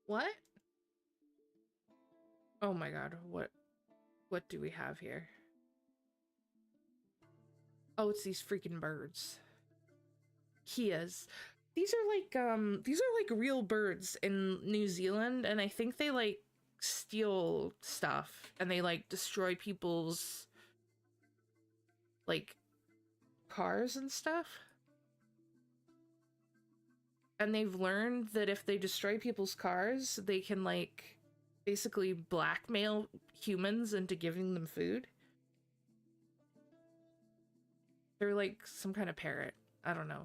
What? Oh my god, what do we have here? Oh, it's these freaking birds. Kias. These are like real birds in New Zealand, and I think they like steal stuff and they like destroy people's like cars and stuff. And they've learned that if they destroy people's cars, they can like basically blackmail humans into giving them food. They're like some kind of parrot. I don't know.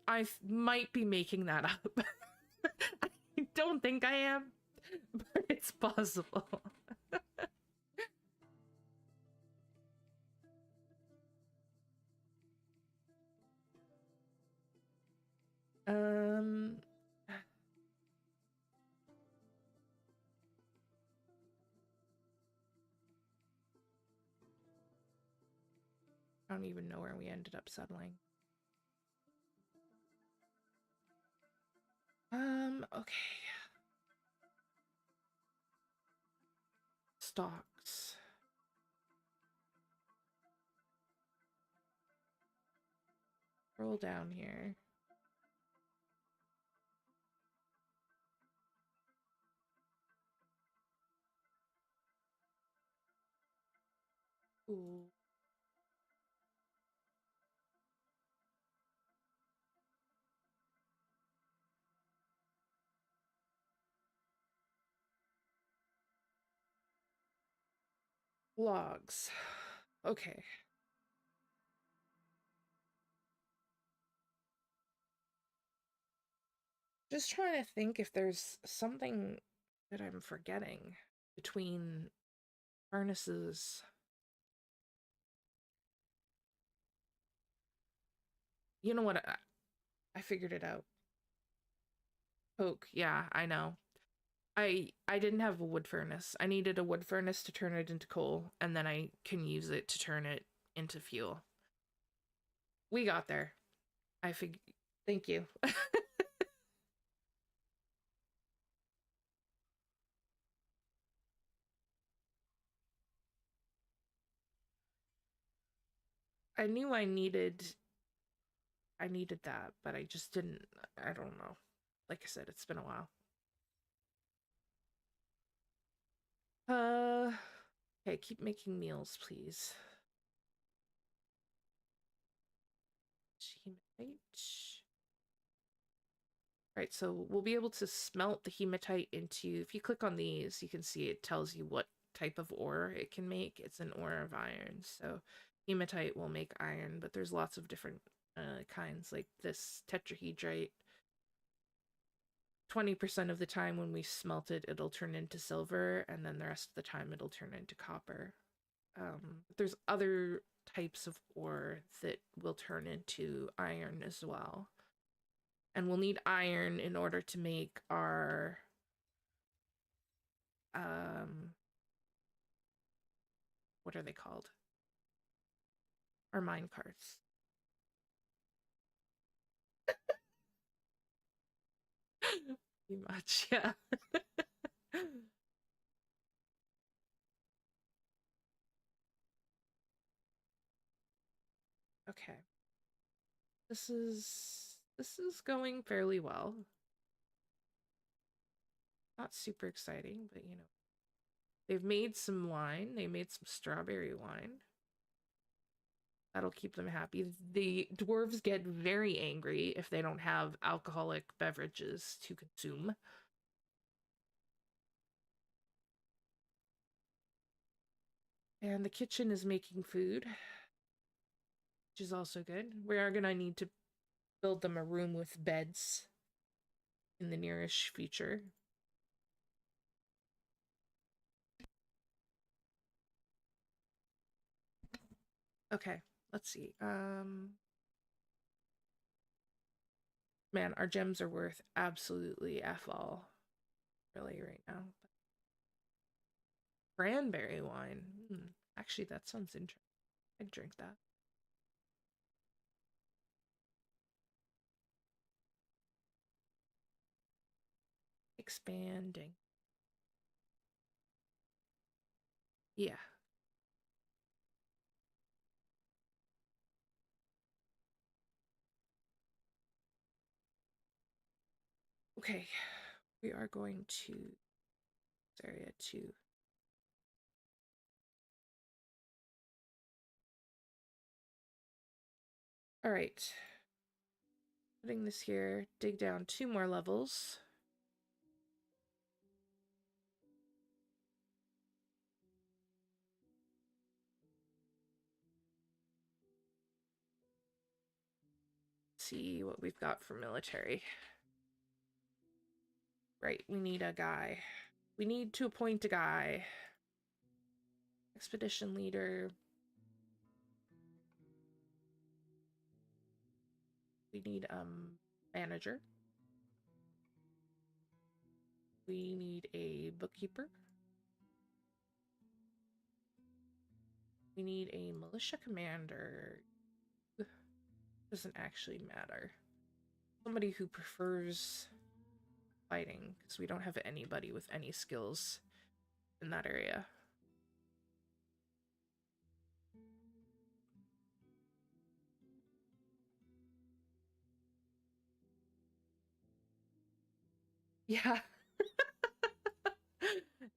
I might be making that up. I don't think I am, but it's possible. um I don't even know where we ended up settling. Okay. Stocks. Roll down here. Ooh. Logs. Okay. Just trying to think if there's something that I'm forgetting between furnaces. You know what? I figured it out. Coke. Yeah, I know. I didn't have a wood furnace. I needed a wood furnace to turn it into coal, and then I can use it to turn it into fuel. We got there. I fig. Thank you. I knew I needed that, but I just didn't. I don't know. Like I said, it's been a while. Uh, okay, keep making meals, please. Hematite. Right, so we'll be able to smelt the hematite into, if you click on these, you can see it tells you what type of ore it can make. It's an ore of iron, so hematite will make iron, but there's lots of different kinds, like this tetrahedrite. 20% of the time when we smelt it, it'll turn into silver, and then the rest of the time it'll turn into copper. There's other types of ore that will turn into iron as well. And we'll need iron in order to make our what are they called? Our mine carts. Pretty much, yeah. Okay. This is going fairly well. Not super exciting, but you know. They've made some wine. They made some strawberry wine. That'll keep them happy. The dwarves get very angry if they don't have alcoholic beverages to consume. And the kitchen is making food, which is also good. We are gonna need to build them a room with beds in the nearish future. Okay, let's see. Man, our gems are worth absolutely F all, really, right now. Cranberry wine. Actually, that sounds interesting. I'd drink that. Expanding. Yeah. Okay. We are going to this area too. All right. Putting this here. Dig down 2 more levels. See what we've got for military. Right, we need a guy. We need to appoint a guy. Expedition leader. We need manager. We need a bookkeeper. We need a militia commander. Doesn't actually matter. Somebody who prefers fighting, because we don't have anybody with any skills in that area. Yeah.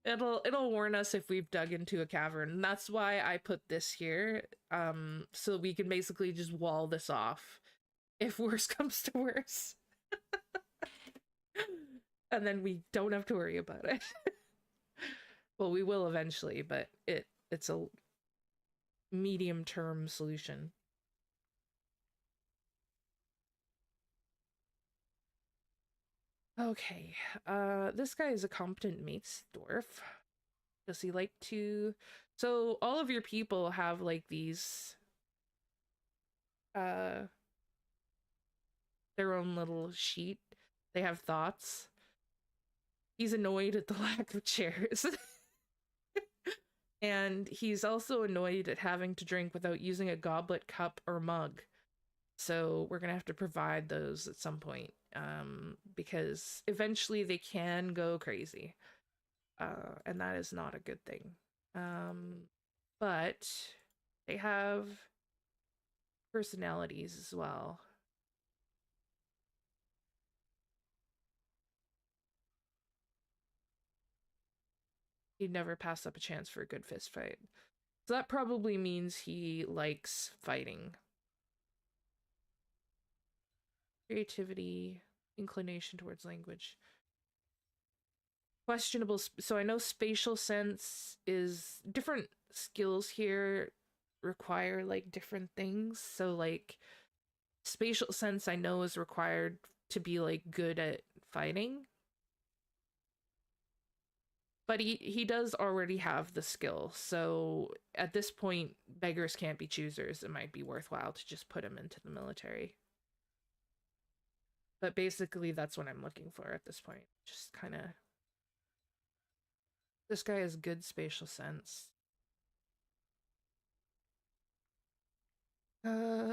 It'll warn us if we've dug into a cavern. And that's why I put this here, so we can basically just wall this off if worse comes to worse. And then we don't have to worry about it. Well, we will eventually, but it's a medium-term solution. Okay, this guy is a competent mace dwarf. Does he like to... So all of your people have like these uh their own little sheet. They have thoughts. He's annoyed at the lack of chairs. And he's also annoyed at having to drink without using a goblet, cup, or mug. So we're gonna have to provide those at some point, because eventually they can go crazy, and that is not a good thing. But they have personalities as well. He'd never pass up a chance for a good fist fight. So that probably means he likes fighting. Creativity, inclination towards language. Questionable. So I know spatial sense is different. Skills here require like different things. So like spatial sense I know is required to be like good at fighting. But he does already have the skill. So at this point, beggars can't be choosers. It might be worthwhile to just put him into the military. But basically that's what I'm looking for at this point. Just kind of... This guy has good spatial sense.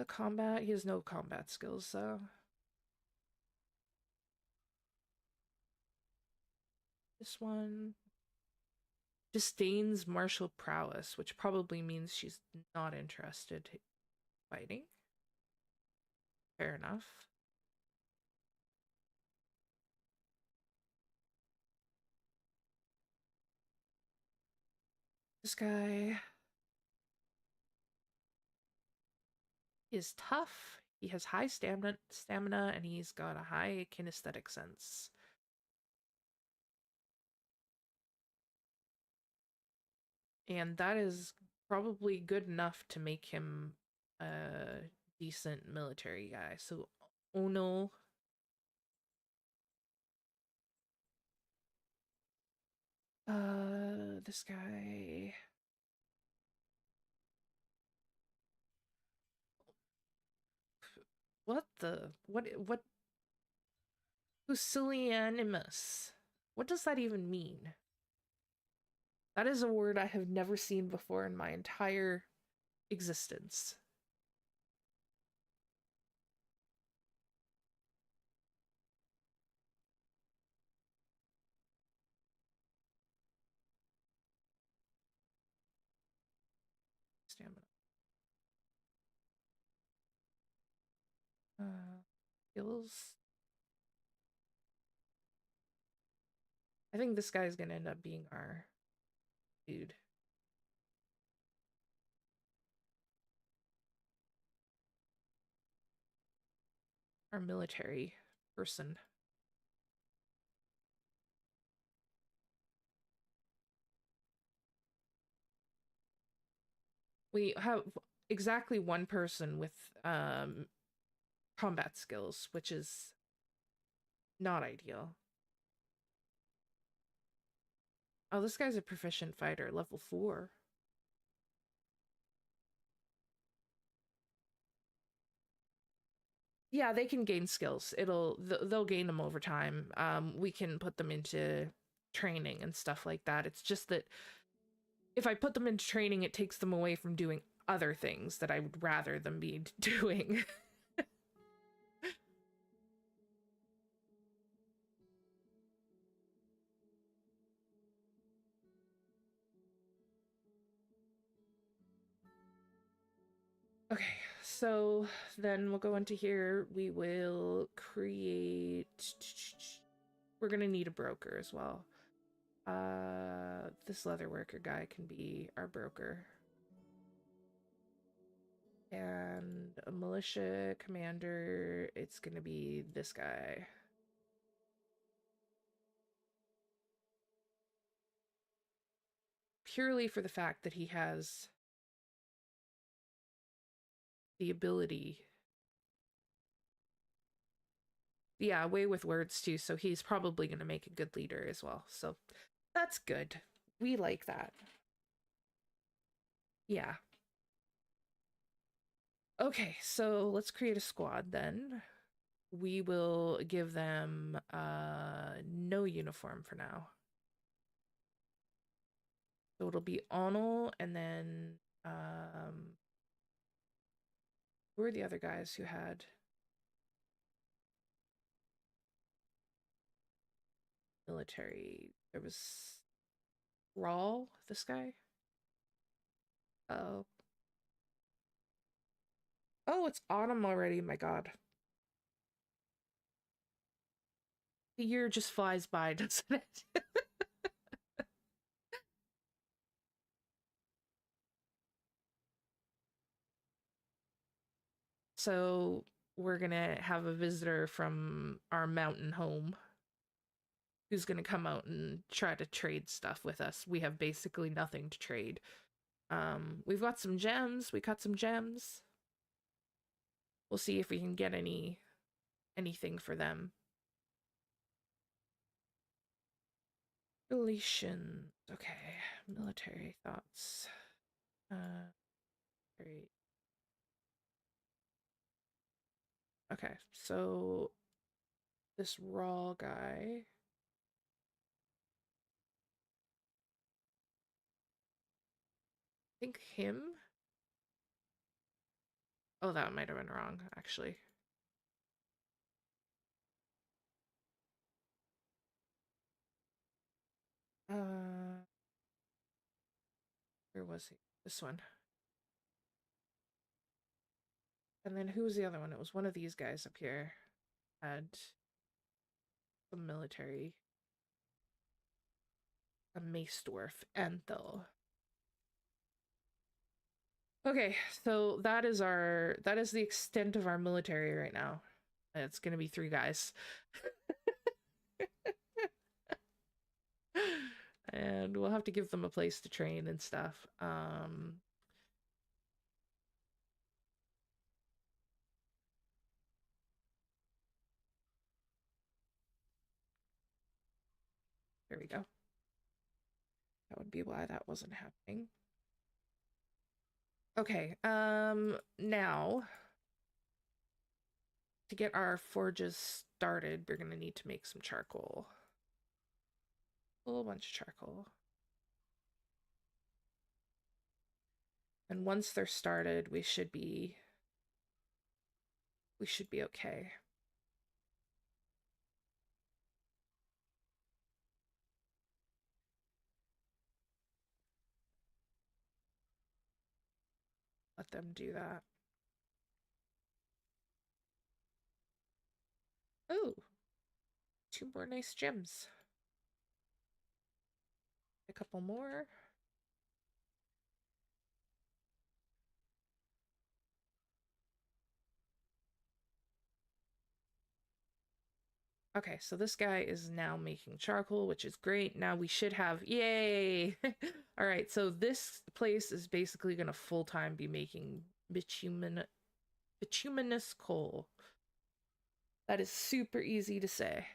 Combat. He has no combat skills, so... This one... Disdains martial prowess, which probably means she's not interested in fighting. Fair enough. This guy is tough. He has high stamina, and he's got a high kinesthetic sense. And that is probably good enough to make him a decent military guy. So, Ono. This guy... What the... What... Pusillanimous. What does that even mean? That is a word I have never seen before in my entire existence. Stamina. Skills. I think this guy's gonna end up being our dude. Our military person. We have exactly one person with combat skills, which is not ideal. Oh, this guy's a proficient fighter, level 4. Yeah, they can gain skills. They'll gain them over time. We can put them into training and stuff like that. It's just that if I put them into training, it takes them away from doing other things that I would rather them be doing. Okay, so then we'll go into here. We will create... We're gonna need a broker as well. This leather worker guy can be our broker. And a militia commander, it's gonna be this guy. Purely for the fact that he has the ability. Yeah, way with words too, so he's probably gonna make a good leader as well. So that's good. We like that. Yeah. Okay, so let's create a squad then. We will give them no uniform for now. So it'll be Onel and then who are the other guys who had military? There was Rawl, this guy. Oh. Oh, it's autumn already, my god. The year just flies by, doesn't it? So we're gonna have a visitor from our mountain home who's gonna come out and try to trade stuff with us. We have basically nothing to trade. We've got some gems. We cut some gems. We'll see if we can get anything for them. Relations. Okay. Military thoughts. Great. Okay, so this raw guy. I think him. Oh, that might have been wrong, actually. Uh, where was he? This one. And then who was the other one? It was one of these guys up here. Had some military. A mace dwarf, Anthel. Okay, so that is the extent of our military right now. It's gonna be 3 guys. And we'll have to give them a place to train and stuff. There we go. That would be why that wasn't happening. Okay, now to get our forges started, we're gonna need to make some charcoal. A whole bunch of charcoal. And once they're started, we should be okay. Let them do that. Oh, 2 more nice gems. A couple more. Okay, so this guy is now making charcoal, which is great. Now we should have, yay! All right, so this place is basically going to full-time be making bituminous coal. That is super easy to say.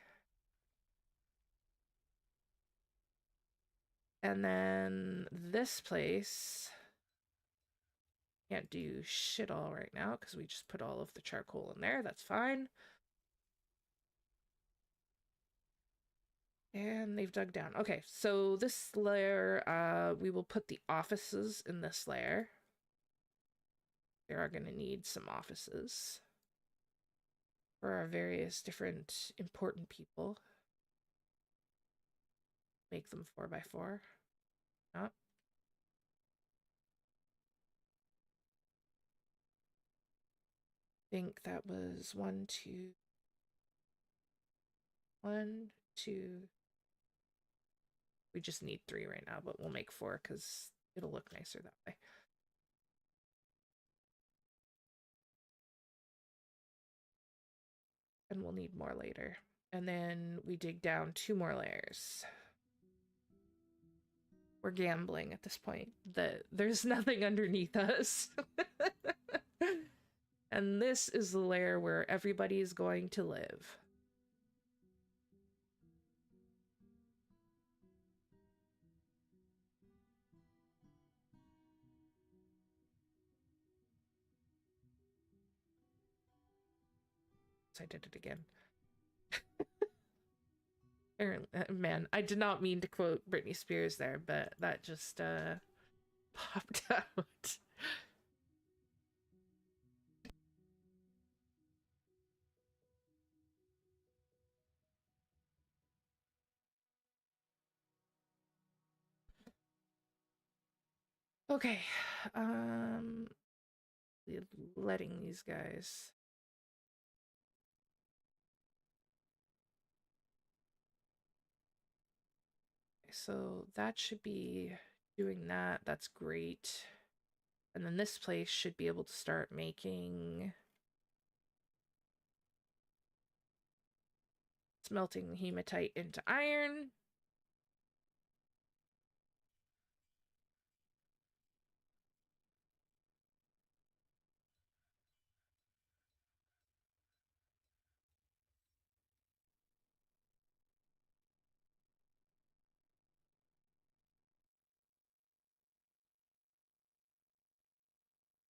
And then this place can't do shit all right now because we just put all of the charcoal in there. That's fine. And they've dug down. Okay, so this layer, we will put the offices in this layer. They are going to need some offices for our various different important people. Make them 4x4. Oh. I think that was 1, 2, 1, 2, We just need 3 right now, but we'll make 4 because it'll look nicer that way. And we'll need more later. And then we dig down 2 more layers. We're gambling at this point. There's nothing underneath us. And this is the layer where everybody is going to live. So I did it again. Man, I did not mean to quote Britney Spears there, but that just popped out. Okay, letting these guys. So that should be doing that. That's great. And then this place should be able to start making smelting hematite into iron.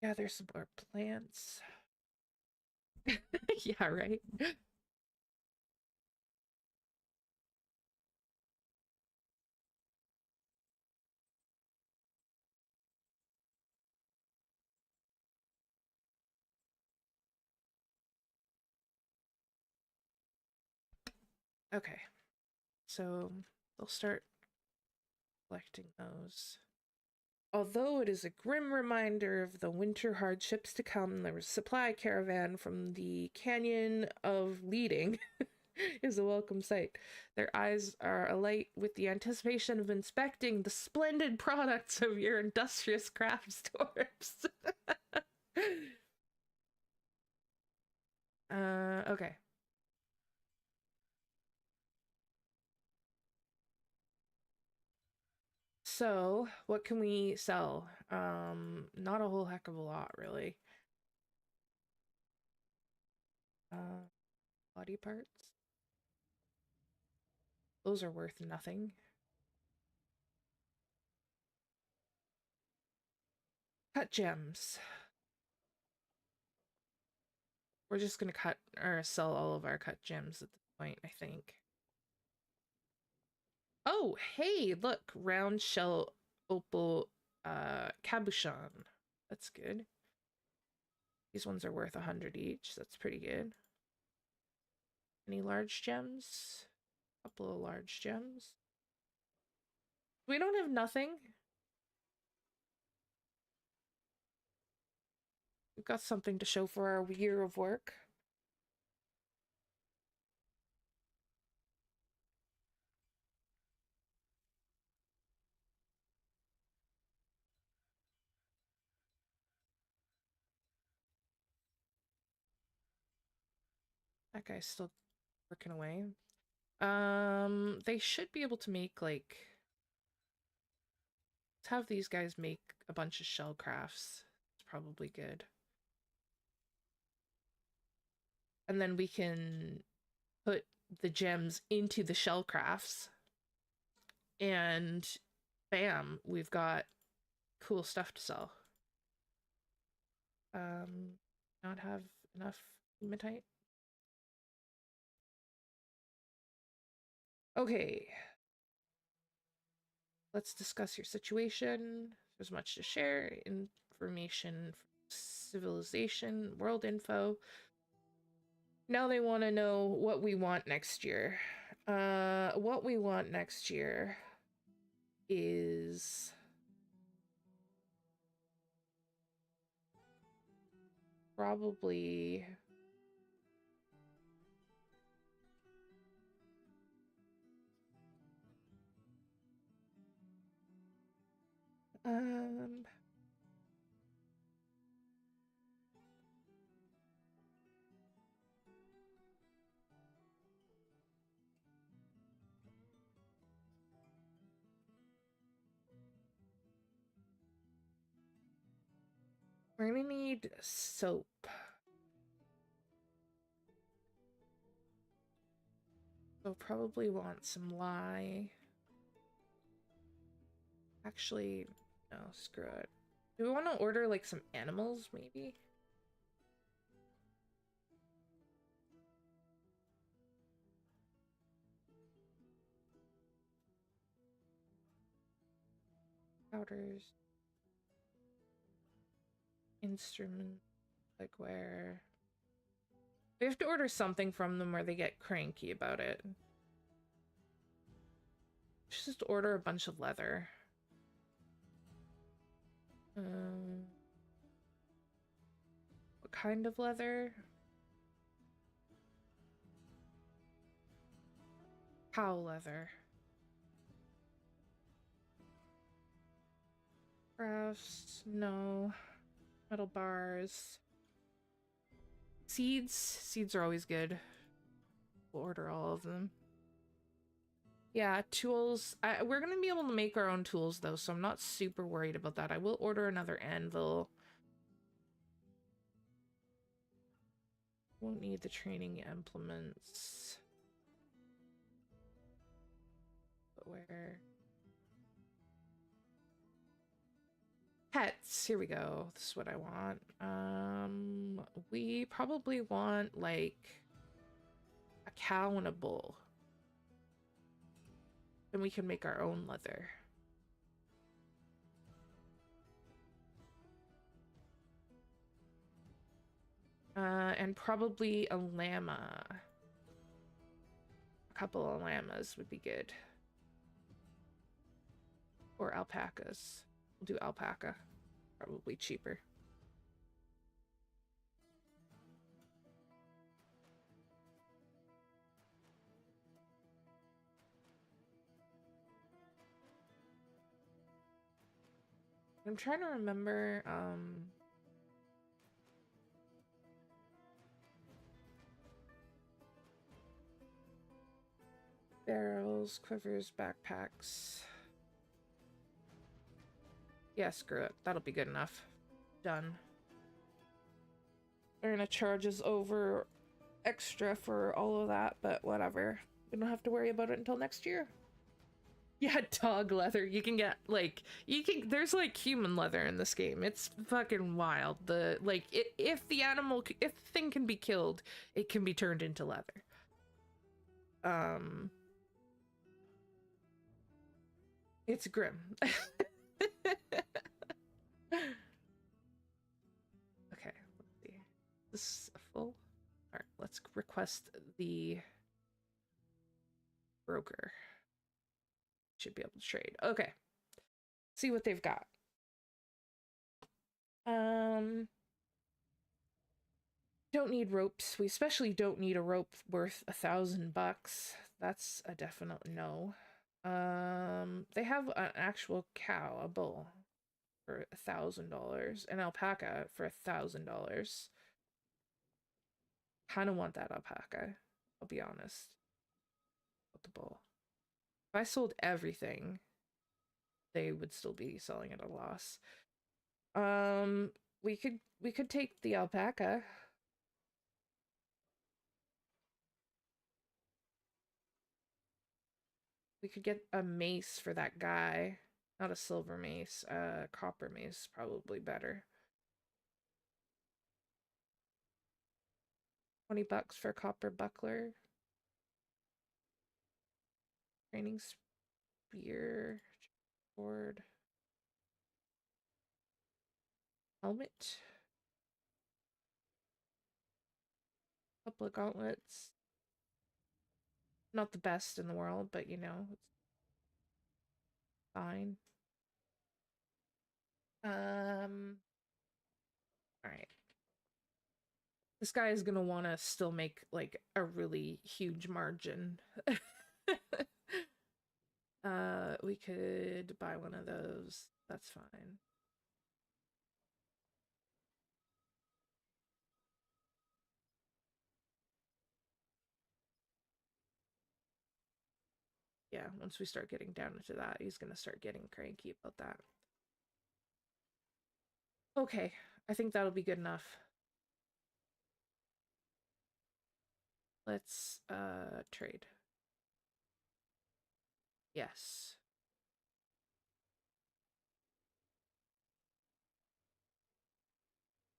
Yeah, there's some more plants. Yeah, right. Okay, so they'll start collecting those. Although it is a grim reminder of the winter hardships to come, the supply caravan from the Canyon of Leading is a welcome sight. Their eyes are alight with the anticipation of inspecting the splendid products of your industrious craft dwarves. Okay. So, what can we sell? Not a whole heck of a lot, really. Uh, Body parts? Those are worth nothing. Cut gems. We're just gonna cut or sell all of our cut gems at this point, I think. Oh, hey, look, round shell opal cabochon. That's good. These ones are worth 100 each. That's pretty good. Any large gems? A couple of large gems. We don't have nothing. We've got something to show for our year of work. That guy's still working away. They should be able to make like, let's have these guys make a bunch of shell crafts. It's probably good. And then we can put the gems into the shell crafts, and bam, we've got cool stuff to sell. Not have enough hematite. Okay. Let's discuss your situation. There's much to share. Information, civilization, world info. Now they want to know what we want next year. What we want next year is probably... Um, we're gonna need soap. We'll probably want some lye. Actually, no, screw it. Do we want to order like some animals, maybe? Powders. Instrument. Like where? We have to order something from them where they get cranky about it. Just order a bunch of leather. What kind of leather? Cow leather. Crafts, no. Metal bars. Seeds. Seeds are always good. We'll order all of them. Yeah, tools. We're gonna be able to make our own tools though, so I'm not super worried about that. I will order another anvil. Won't need the training implements. But where? Pets. Here we go. This is what I want. We probably want like a cow and a bull. And we can make our own leather. And probably a llama. A couple of llamas would be good. Or alpacas. We'll do alpaca. Probably cheaper. I'm trying to remember, barrels, quivers, backpacks. Yeah, screw it. That'll be good enough. Done. They're gonna charge us over extra for all of that, but whatever. We don't have to worry about it until next year. Yeah, dog leather. You can get like there's like human leather in this game. It's fucking wild. If the thing can be killed, it can be turned into leather. It's grim. Okay, let's see. This is a full. All right, let's request the broker. Should be able to trade. Okay. See what they've got. Don't need ropes. We especially don't need a rope worth $1,000. That's a definite no. They have an actual cow, a bull, for $1,000, an alpaca for $1,000. Kind of want that alpaca. I'll be honest. With the bull. If I sold everything, they would still be selling at a loss. We could take the alpaca. We could get a mace for that guy. Not a silver mace, copper mace, probably better. $20 for a copper buckler. Training spear, sword, helmet. Couple of gauntlets. Not the best in the world, but you know, it's fine. Alright. This guy is gonna want to still make like a really huge margin. We could buy one of those. That's fine. Yeah, once we start getting down into that, he's gonna start getting cranky about that. Okay, I think that'll be good enough. Let's trade. Yes.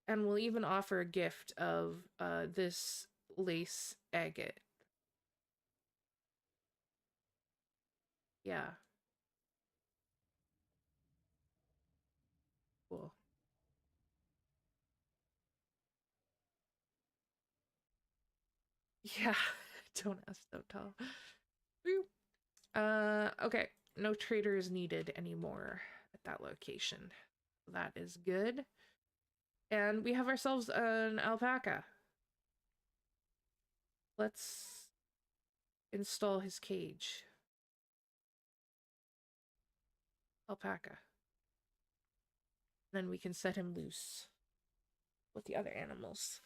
And we'll even offer a gift of this lace agate. Yeah, cool. Yeah, don't ask, don't tell. Okay, no traders needed anymore at that location. That is good. And we have ourselves an alpaca. Let's install his cage. Alpaca. Then we can set him loose with the other animals.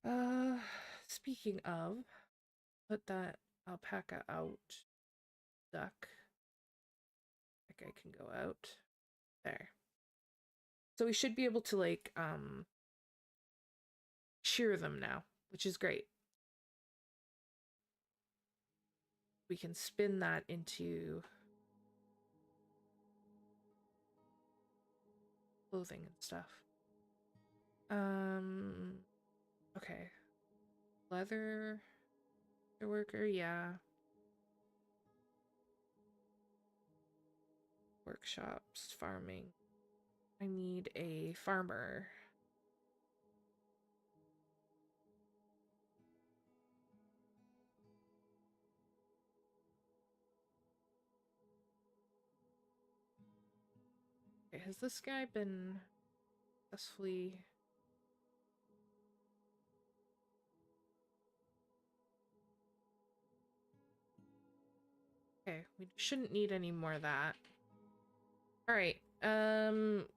Uh, Speaking of, put that alpaca out. Duck. That guy can go out. There. So we should be able to like shear them now, which is great. We can spin that into clothing and stuff. Okay. Leather worker, yeah. Workshops, farming. I need a farmer. Okay, has this guy been successfully... Okay, we shouldn't need any more of that. Alright,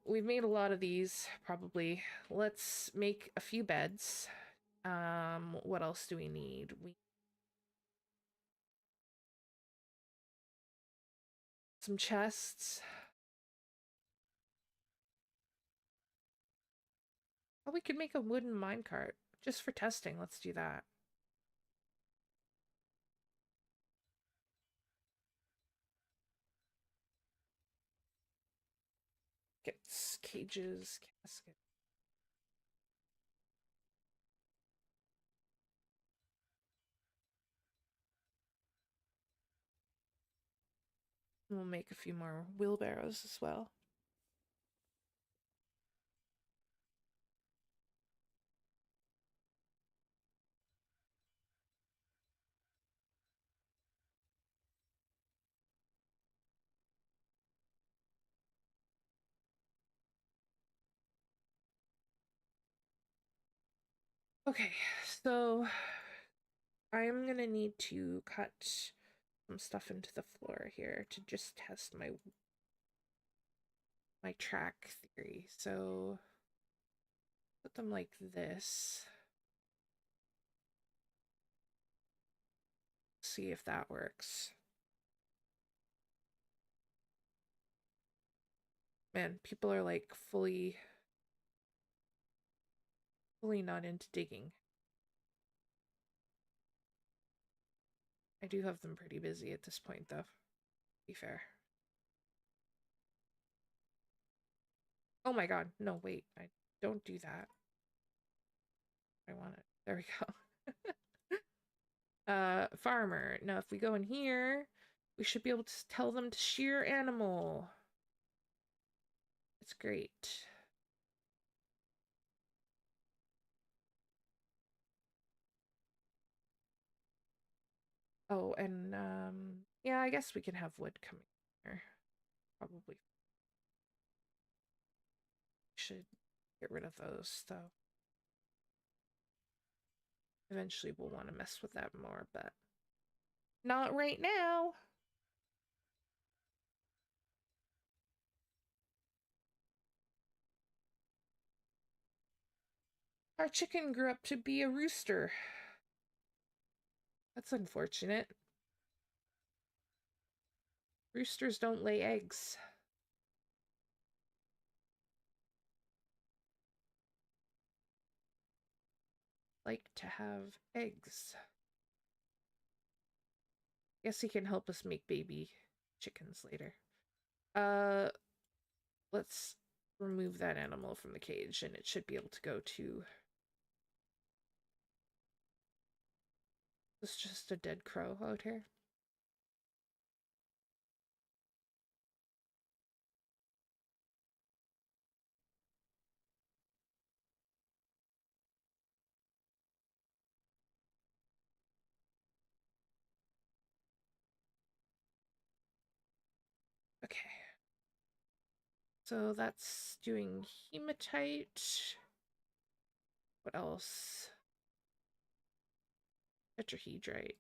we've made a lot of these, probably. Let's make a few beds. What else do we need? We some chests. Oh, we could make a wooden minecart. Just for testing, let's do that. Gets cages, casket. We'll make a few more wheelbarrows as well. Okay, so I'm gonna need to cut some stuff into the floor here to just test my track theory. So put them like this. See if that works. Man, people are like fully not into digging. I do have them pretty busy at this point, though, to be fair. Oh my god, no, wait, I don't do that. I want it. There we go. Farmer. Now, if we go in here, we should be able to tell them to shear animal. It's great. Oh, and, yeah, I guess we can have wood coming here. Probably should get rid of those, though. Eventually we'll want to mess with that more, but Not right now. Our chicken grew up to be a rooster. That's unfortunate. Roosters don't lay eggs. Like to have eggs. Guess he can help us make baby chickens later. Uh, let's remove that animal from the cage and it should be able to go to... It's just a dead crow out here. Okay. So that's doing hematite. What else? Tetrahedrite.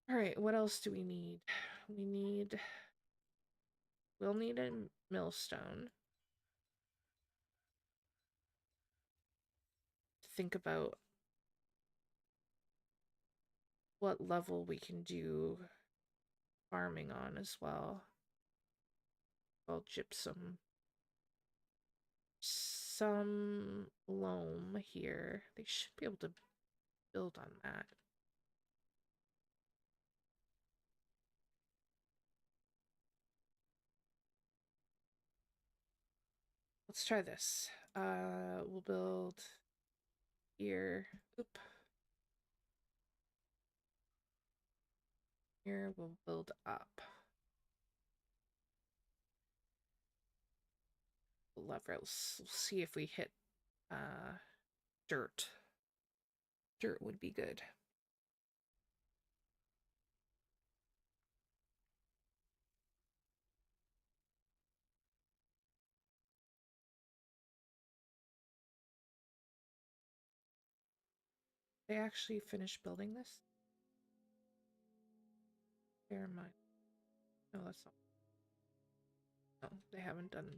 Alright, what else do we need? We'll need a millstone. Think about what level we can do farming on as well. Well, gypsum. Some loam here. They should be able to build on that. Let's try this. We'll build here. Oop. Here we'll build up. Lever. Let's see if we hit dirt. Dirt would be good. They actually finished building this? Bear in mind. No, that's not. No, they haven't done.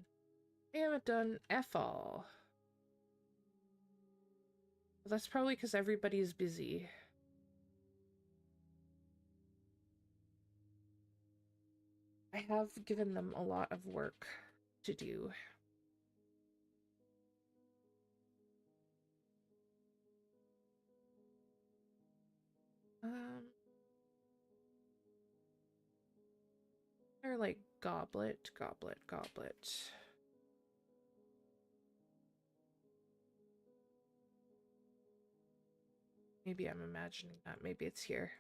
They haven't done F all. Well, that's probably because everybody's busy. I have given them a lot of work to do. They're like goblet, goblet, goblet. Maybe I'm imagining that. Maybe it's here.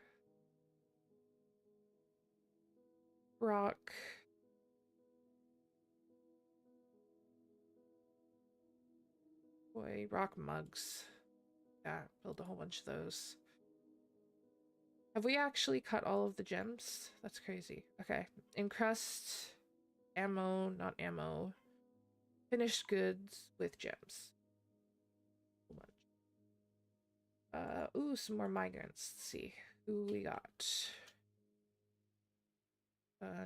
Rock. Boy, rock mugs. Yeah, build a whole bunch of those. Have we actually cut all of the gems? That's crazy. Okay. Encrust. Ammo, not ammo. Finished goods with gems. Ooh, some more migrants. Let's see who we got.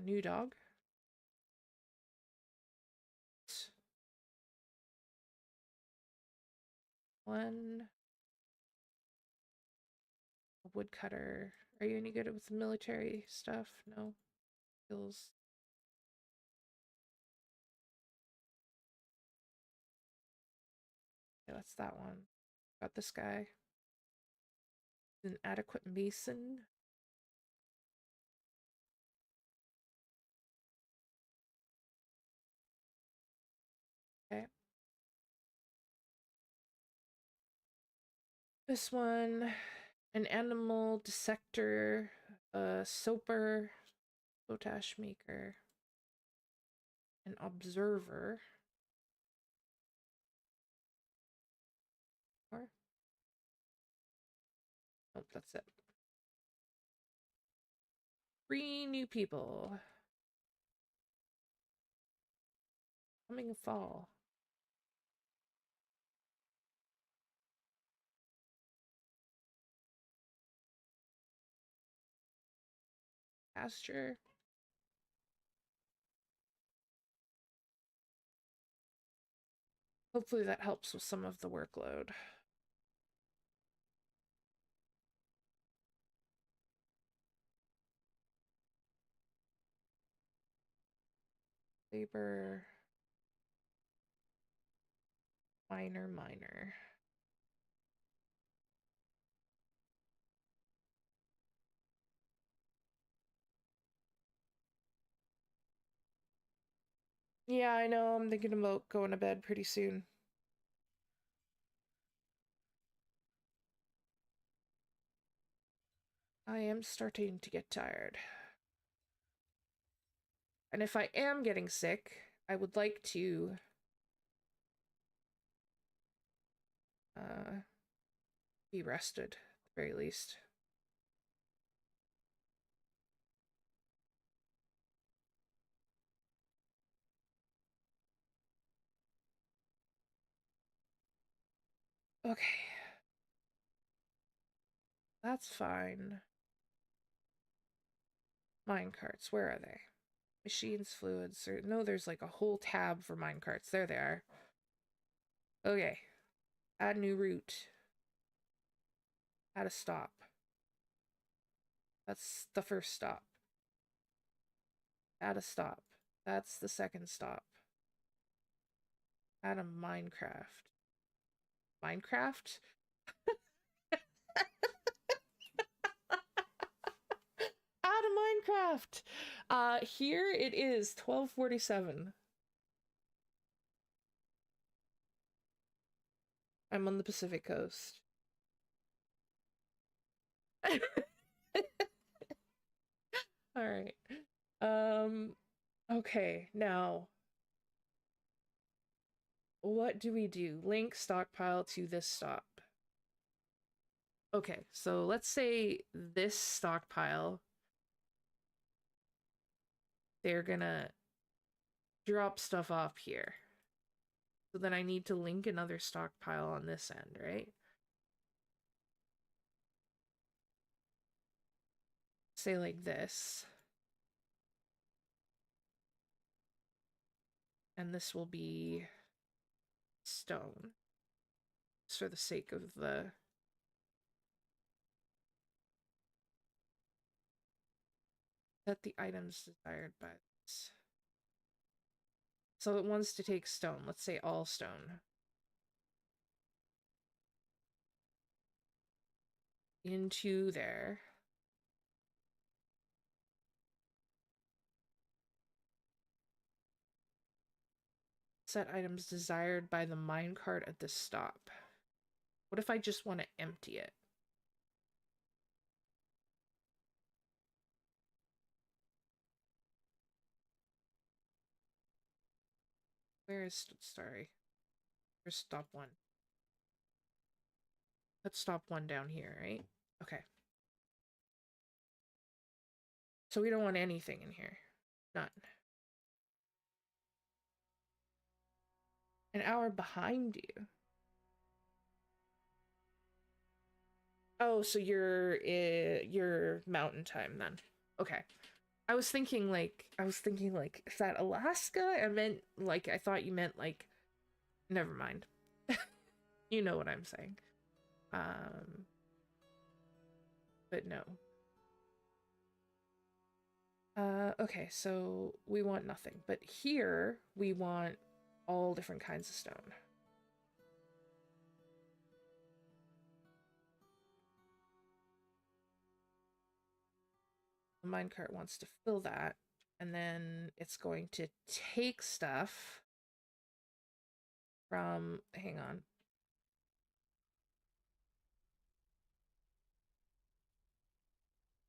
New dog. One. A woodcutter. Are you any good with military stuff? No. Skills. Yeah, that's that one. Got this guy. An adequate mason. Okay. This one, an animal dissector, a soaper, potash maker, an observer. Or, oh, that's it. 3 new people. Coming fall. pasture. Hopefully that helps with some of the workload. Labor. Miner. Yeah, I know. I'm thinking about going to bed pretty soon. I am starting to get tired. And if I am getting sick, I would like to uh, be rested, at the very least. Okay, that's fine. Minecarts, where are they? Machines, fluids, or no, there's like a whole tab for minecarts. There they are. Okay. Add new route. Add a stop. That's the first stop. Add a stop. That's the second stop. Add a Minecraft. Minecraft? Add a Minecraft! Here it is, 12:47. I'm on the Pacific Coast. Alright. Okay, now what do we do? Link stockpile to this stop. Okay, so let's say this stockpile, they're gonna drop stuff off here. So then I need to link another stockpile on this end, right? Say like this. And this will be stone. Just for the sake of the set the items desired by this. So it wants to take stone. Let's say all stone. Into there. Set items desired by the minecart at this stop. What if I just want to empty it? Where is, sorry. Where's stop one? Let's stop one down here, right? Okay. So we don't want anything in here. None. An hour behind you. Oh, so you're mountain time then. Okay. I was thinking like, is that Alaska? I meant like, I thought you meant like, never mind. You know what I'm saying. But no. Okay, so we want nothing, but here we want all different kinds of stone. The minecart wants to fill that, and then it's going to take stuff from, hang on.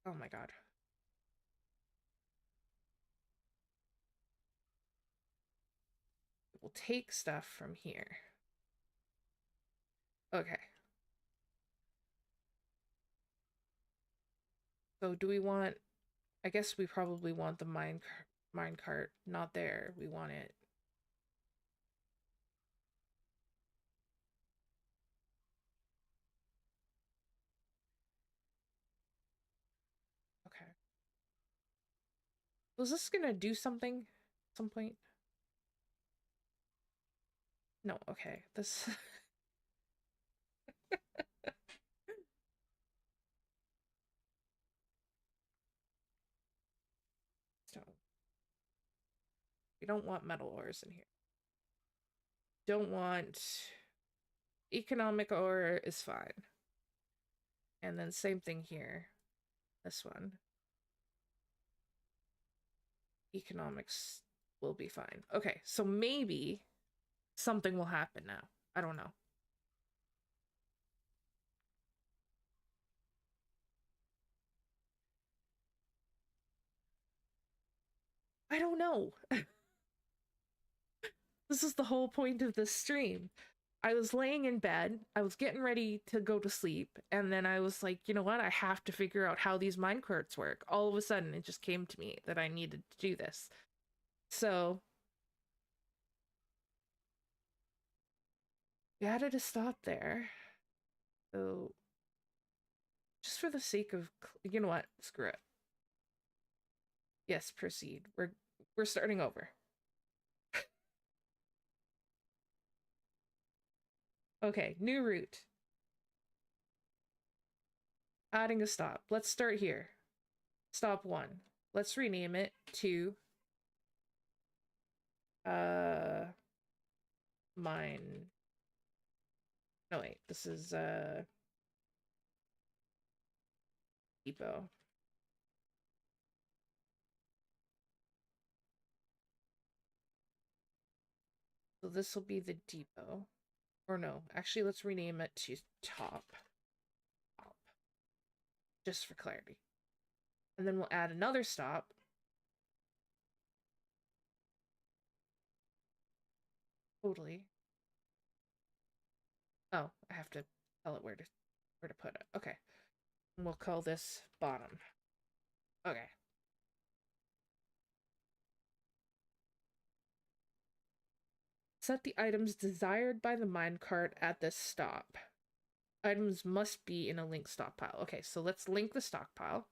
Oh my god. It will take stuff from here. Okay. So do we want, I guess we probably want the minecart not there. We want it. Okay. Was this gonna do something at some point? No, okay. This stone. We don't want metal ores in here. Don't want economic ore is fine. And then same thing here. This one. Economics will be fine. Okay, so maybe something will happen now. I don't know. I don't know. This is the whole point of this stream. I was laying in bed, I was getting ready to go to sleep, and then I was like, you know what? I have to figure out how these minecarts work. All of a sudden, it just came to me that I needed to do this. So, we added a stop there. So, just for the sake of, you know what? Screw it. Yes, proceed. We're starting over. Okay, new route. Adding a stop. Let's start here. Stop 1. Let's rename it to mine. No wait, this is depot. So this will be the depot. Or no, actually let's rename it to top. Top. Just for clarity. And then we'll add another stop. Totally. Oh, I have to tell it where to put it. Okay. And we'll call this bottom. Okay. Set the items desired by the minecart at this stop. Items must be in a linked stockpile. Okay, so let's link the stockpile.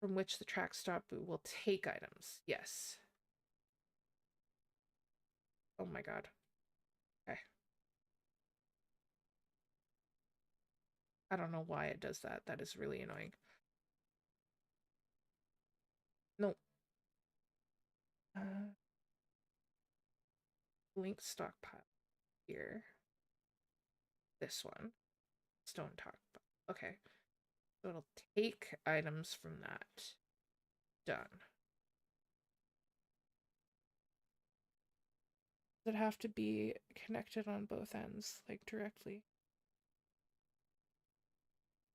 From which the track stop will take items. Yes. Oh my god. Okay. I don't know why it does that. That is really annoying. No. Link stockpile here. This one. Stone top. Okay. So it'll take items from that. Done. Does it have to be connected on both ends, like directly?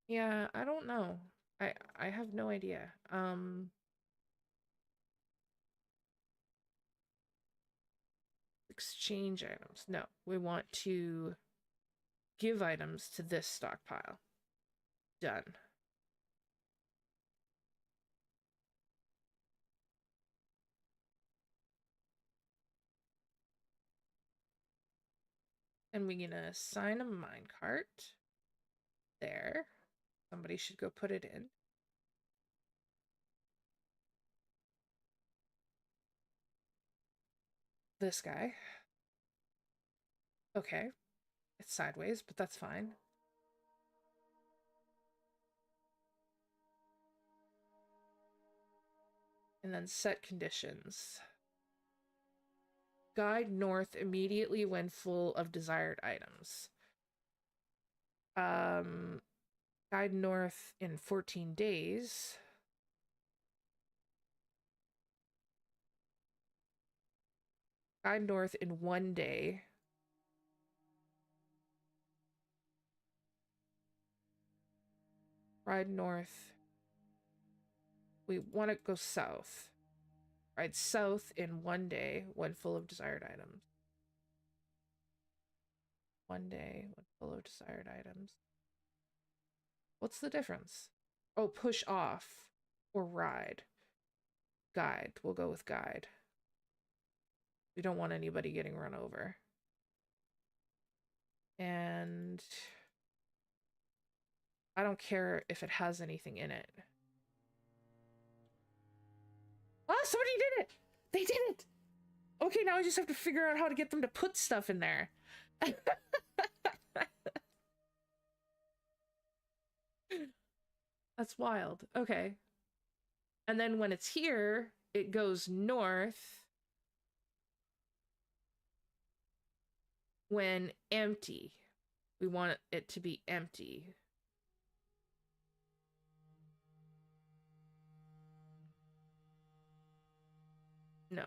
Yeah, I don't know. I have no idea. Exchange items. No, we want to give items to this stockpile. Done. And we're gonna assign a minecart. There. Somebody should go put it in. This guy. Okay. It's sideways, but that's fine. And then set conditions. Guide north immediately when full of desired items. Guide north in 14 days. Guide north in 1 day. Ride north. We want to go south. Ride south in 1 day when full of desired items. 1 day when full of desired items. What's the difference? Oh, push off or ride. Guide. We'll go with guide. We don't want anybody getting run over. And I don't care if it has anything in it. Oh, somebody did it! They did it! Okay, now I just have to figure out how to get them to put stuff in there. That's wild. Okay. And then when it's here, it goes north when empty. We want it to be empty. No.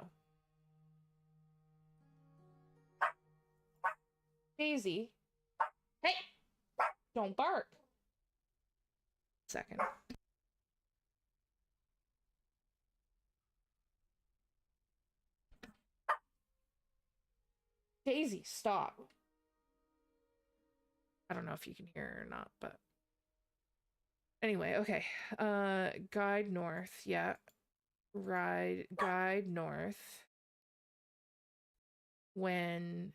Daisy. Hey! Don't bark. Second. Daisy, stop. I don't know if you can hear her or not, but anyway, okay. Guide north, yeah. Guide north when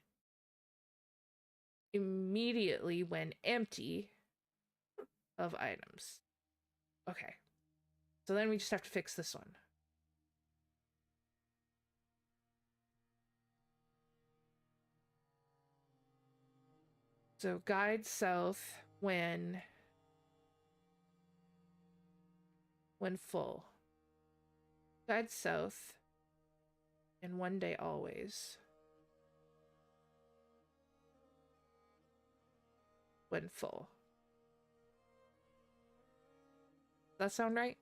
immediately when empty of items. Okay. So then we just have to fix this one. So guide south when full. Guide south and one day always. When full. That sound right?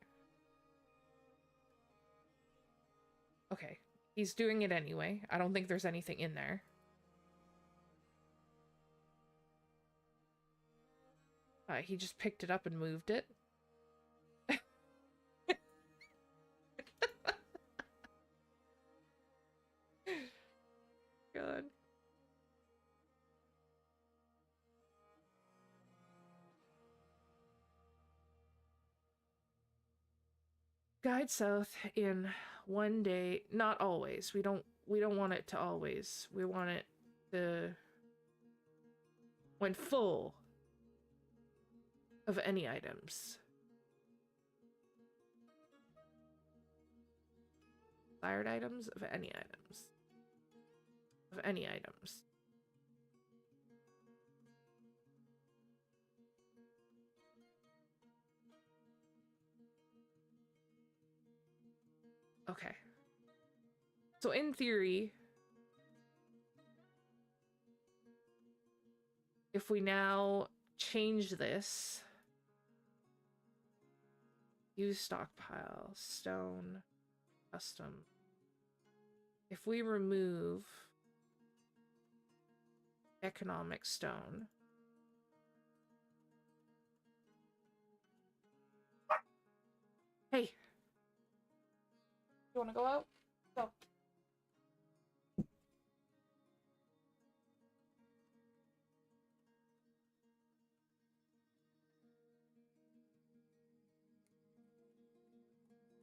Okay. He's doing it anyway. I don't think there's anything in there. He just picked it up and moved it. God. Guide south in one day, not always. We don't want it to always. We want it to when full of any items. Desired items of any items. Of any items. Okay. So in theory, if we now change this, use stockpile, stone, custom. If we remove economic stone, hey, you want to go out? Go.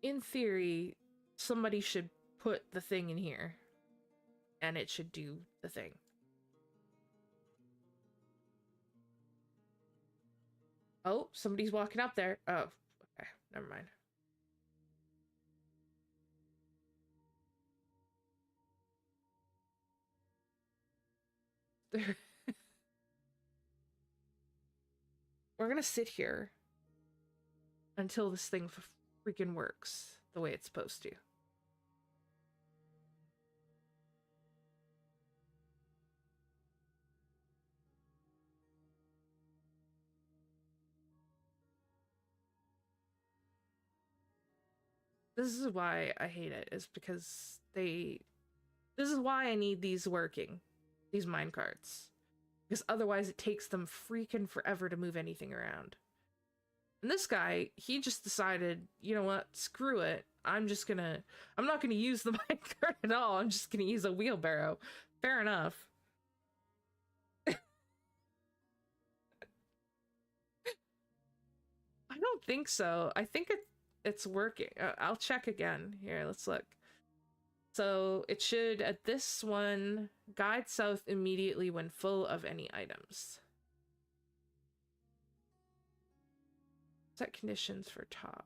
In theory, somebody should put the thing in here, and it should do the thing. Oh, somebody's walking up there. Oh, okay, never mind. We're gonna sit here until this thing freaking works the way it's supposed to. This is why I hate it, is because this is why I need these working, these minecarts. Because otherwise it takes them freaking forever to move anything around. And this guy, he just decided, you know what, screw it. I'm not gonna use the minecart at all. I'm just gonna use a wheelbarrow. Fair enough. I don't think so. I think it's working. I'll check again. Here, let's look. So it should, at this one, guide south immediately when full of any items. Set conditions for top.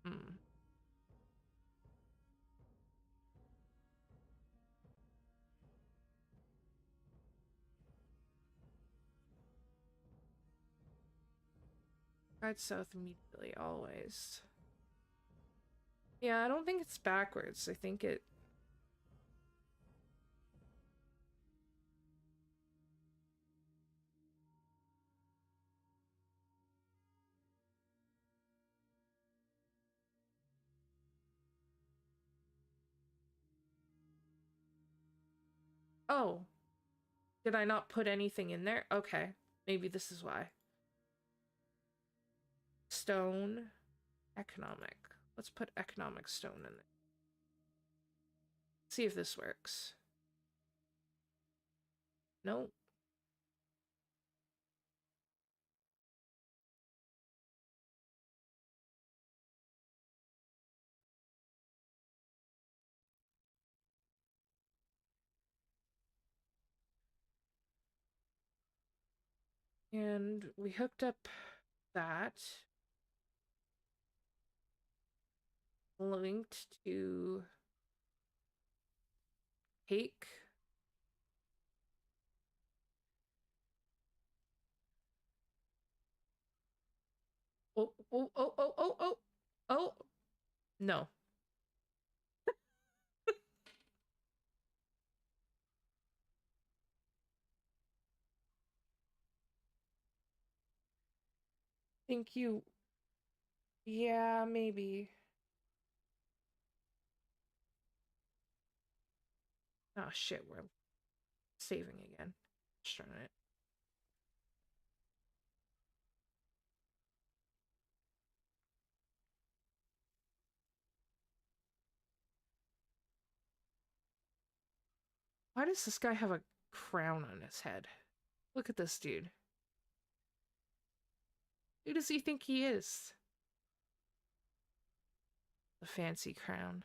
Hmm. Right south immediately, always. Yeah, I don't think it's backwards. I think it... Oh, did I not put anything in there? Okay, maybe this is why. Stone, economic. Let's put economic stone in there. See if this works. Nope. And we hooked up that. Linked to take. Oh, oh, oh, oh, oh, oh, oh. No. Think you... Yeah, maybe. Oh shit, we're saving again. Just trying it. Why does this guy have a crown on his head? Look at this dude. Who does he think he is? The fancy crown.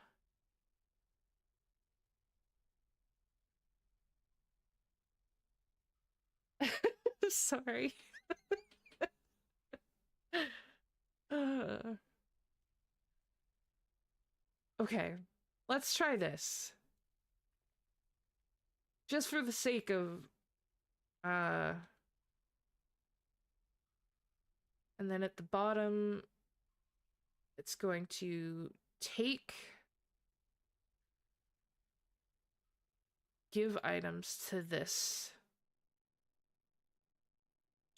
Sorry. uh, okay, let's try this. Just for the sake of... Uh... And then at the bottom, it's going to take... Give items to this.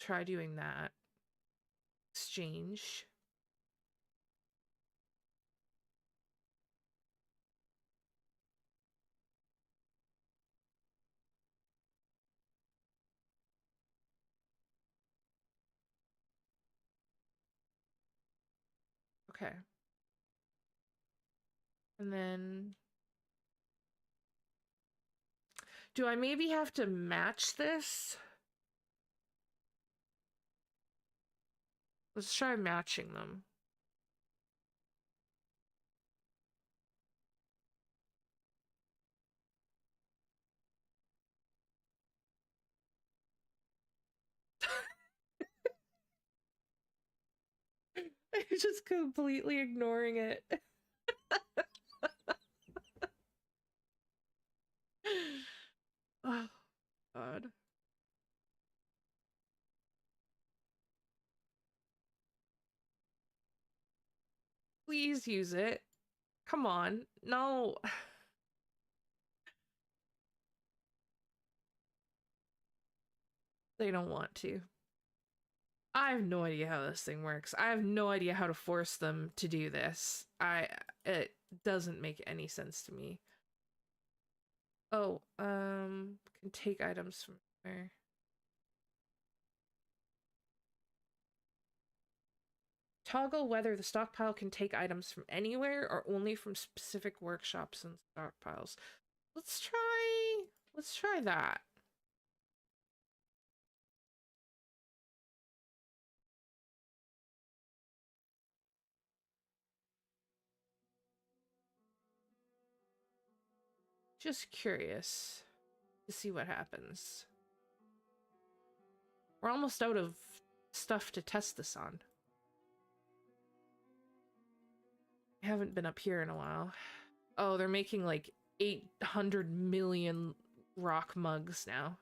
Try doing that. Exchange. Okay. And then... Do I maybe have to match this? Let's try matching them. I'm just completely ignoring it. Oh, God. Please use it. Come on. No. They don't want to. I have no idea how this thing works. I have no idea how to force them to do this. It doesn't make any sense to me. Oh, can take items from where? Toggle whether the stockpile can take items from anywhere or only from specific workshops and stockpiles. Let's try that. Just curious to see what happens. We're almost out of stuff to test this on. I haven't been up here in a while. Oh, they're making like 800 million rock mugs now.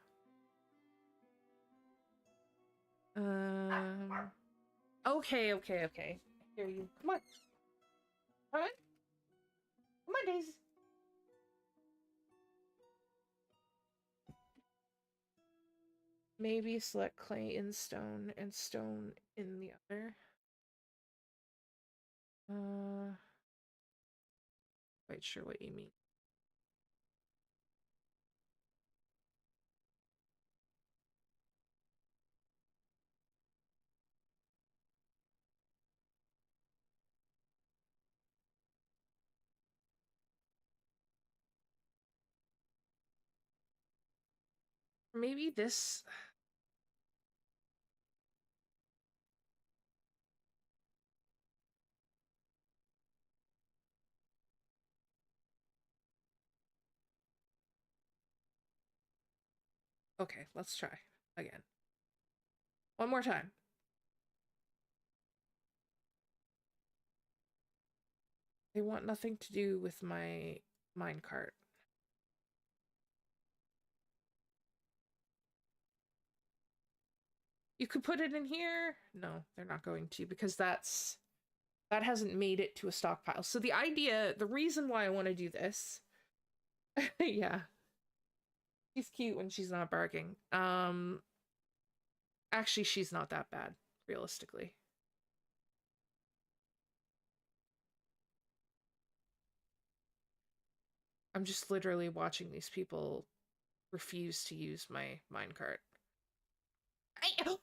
Okay. I hear you. Come on. All right. Come on, Daisy. Maybe select clay in stone and stone in the other. Quite sure what you mean. Maybe this. Okay, let's try again. One more time. They want nothing to do with my minecart. You could put it in here. No, they're not going to, because that hasn't made it to a stockpile. So the idea, the reason why I want to do this, yeah, she's cute when she's not barking. Actually, she's not that bad, realistically. I'm just literally watching these people refuse to use my minecart. Hang on.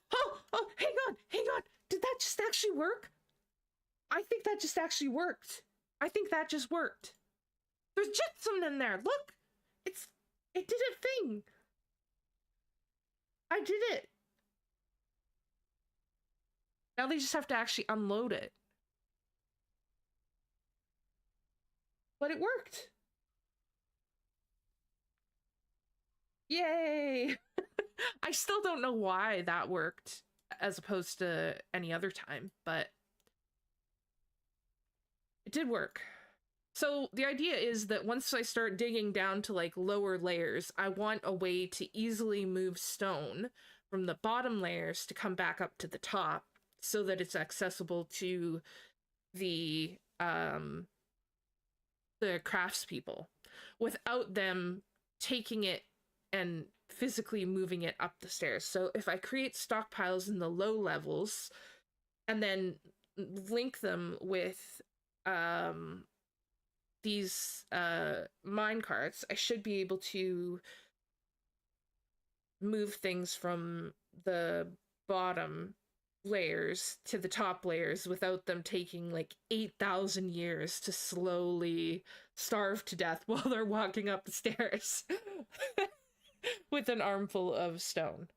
Did that just actually work? I think that just actually worked. I think that just worked. There's gypsum in there. Look, it did a thing. I did it. Now they just have to actually unload it. But it worked. Yay! I still don't know why that worked as opposed to any other time, but it did work. So the idea is that once I start digging down to like lower layers, I want a way to easily move stone from the bottom layers to come back up to the top so that it's accessible to the craftspeople without them taking it and physically moving it up the stairs. So if I create stockpiles in the low levels and then link them with these minecarts, I should be able to move things from the bottom layers to the top layers without them taking like 8,000 years to slowly starve to death while they're walking up the stairs with an armful of stone.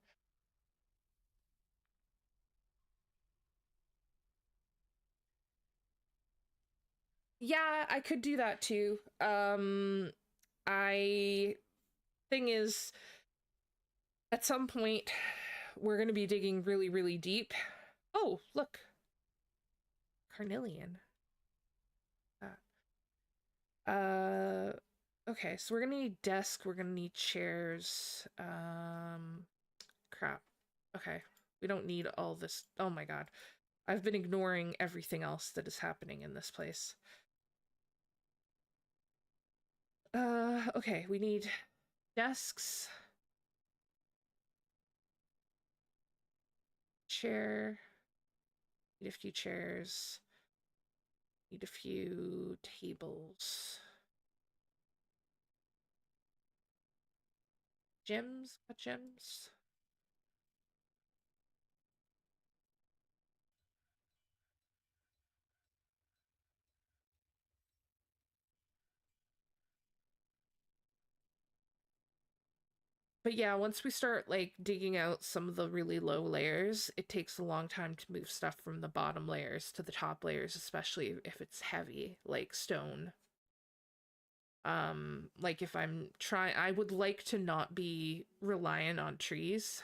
Yeah, I could do that too. I thing is, at some point we're going to be digging really, really deep. Oh, look. Carnelian. Okay, so we're gonna need desk, we're gonna need chairs. Crap. Okay, we don't need all this. Oh my god. I've been ignoring everything else that is happening in this place. Okay, we need desks. Chair. Need a few chairs. Need a few tables. Gems? What gems? But yeah, once we start like digging out some of the really low layers, it takes a long time to move stuff from the bottom layers to the top layers, especially if it's heavy, like stone. Like if I'm trying, I would like to not be reliant on trees,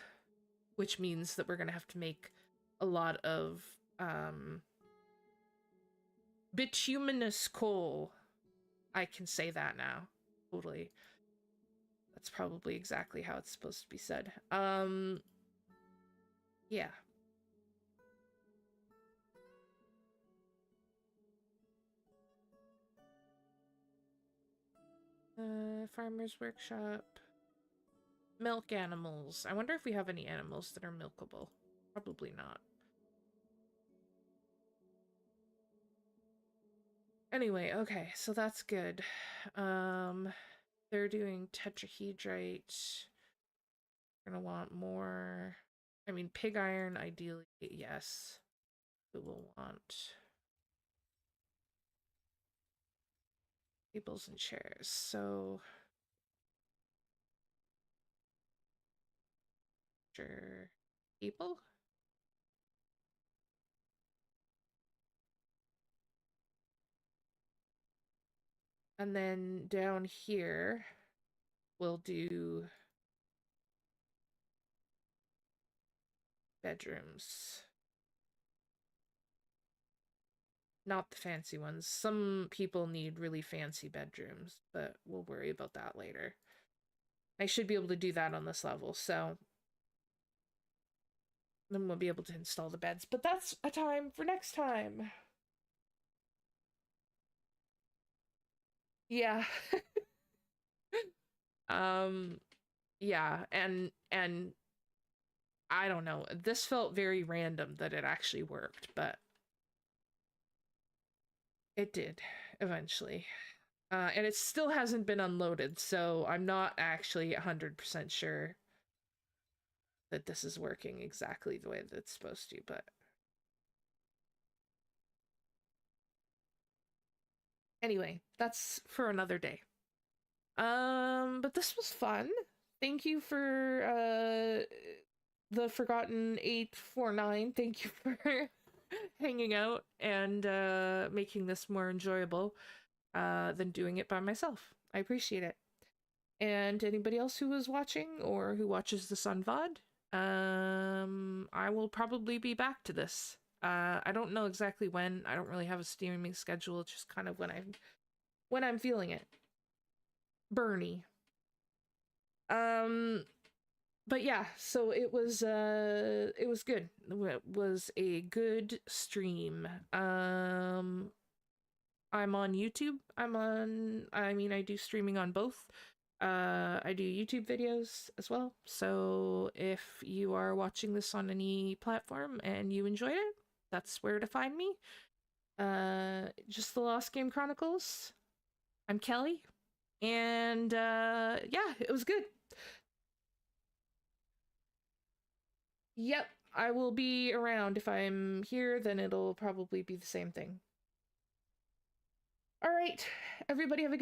which means that we're gonna have to make a lot of bituminous coal. I can say that now. Totally. That's probably exactly how it's supposed to be said. Yeah. Farmer's workshop. Milk animals. I wonder if we have any animals that are milkable. Probably not. Anyway, okay, so that's good. They're doing tetrahedrite. We're gonna want more. I mean, pig iron, ideally, yes. We will want tables and chairs. So, sure, table. And then down here, we'll do bedrooms. Not the fancy ones. Some people need really fancy bedrooms, but we'll worry about that later. I should be able to do that on this level, so then we'll be able to install the beds. But that's a time for next time. Yeah. um yeah, and I don't know. This felt very random that it actually worked, but it did eventually. And it still hasn't been unloaded, so I'm not actually 100% sure that this is working exactly the way that it's supposed to, but anyway, that's for another day. But this was fun. Thank you for the Forgotten 849. Thank you for hanging out and making this more enjoyable than doing it by myself. I appreciate it. And anybody else who was watching or who watches this on VOD, I will probably be back to this. I don't know exactly when. I don't really have a streaming schedule. It's just kind of when I'm feeling it. Bernie. But yeah, so it was good. It was a good stream. I'm on YouTube. I mean, I do streaming on both. I do YouTube videos as well. So if you are watching this on any platform and you enjoyed it, that's where to find me. Just the Lost Game Chronicles. I'm Kelly. And yeah, it was good. Yep, I will be around. If I'm here, then it'll probably be the same thing. All right, everybody have a good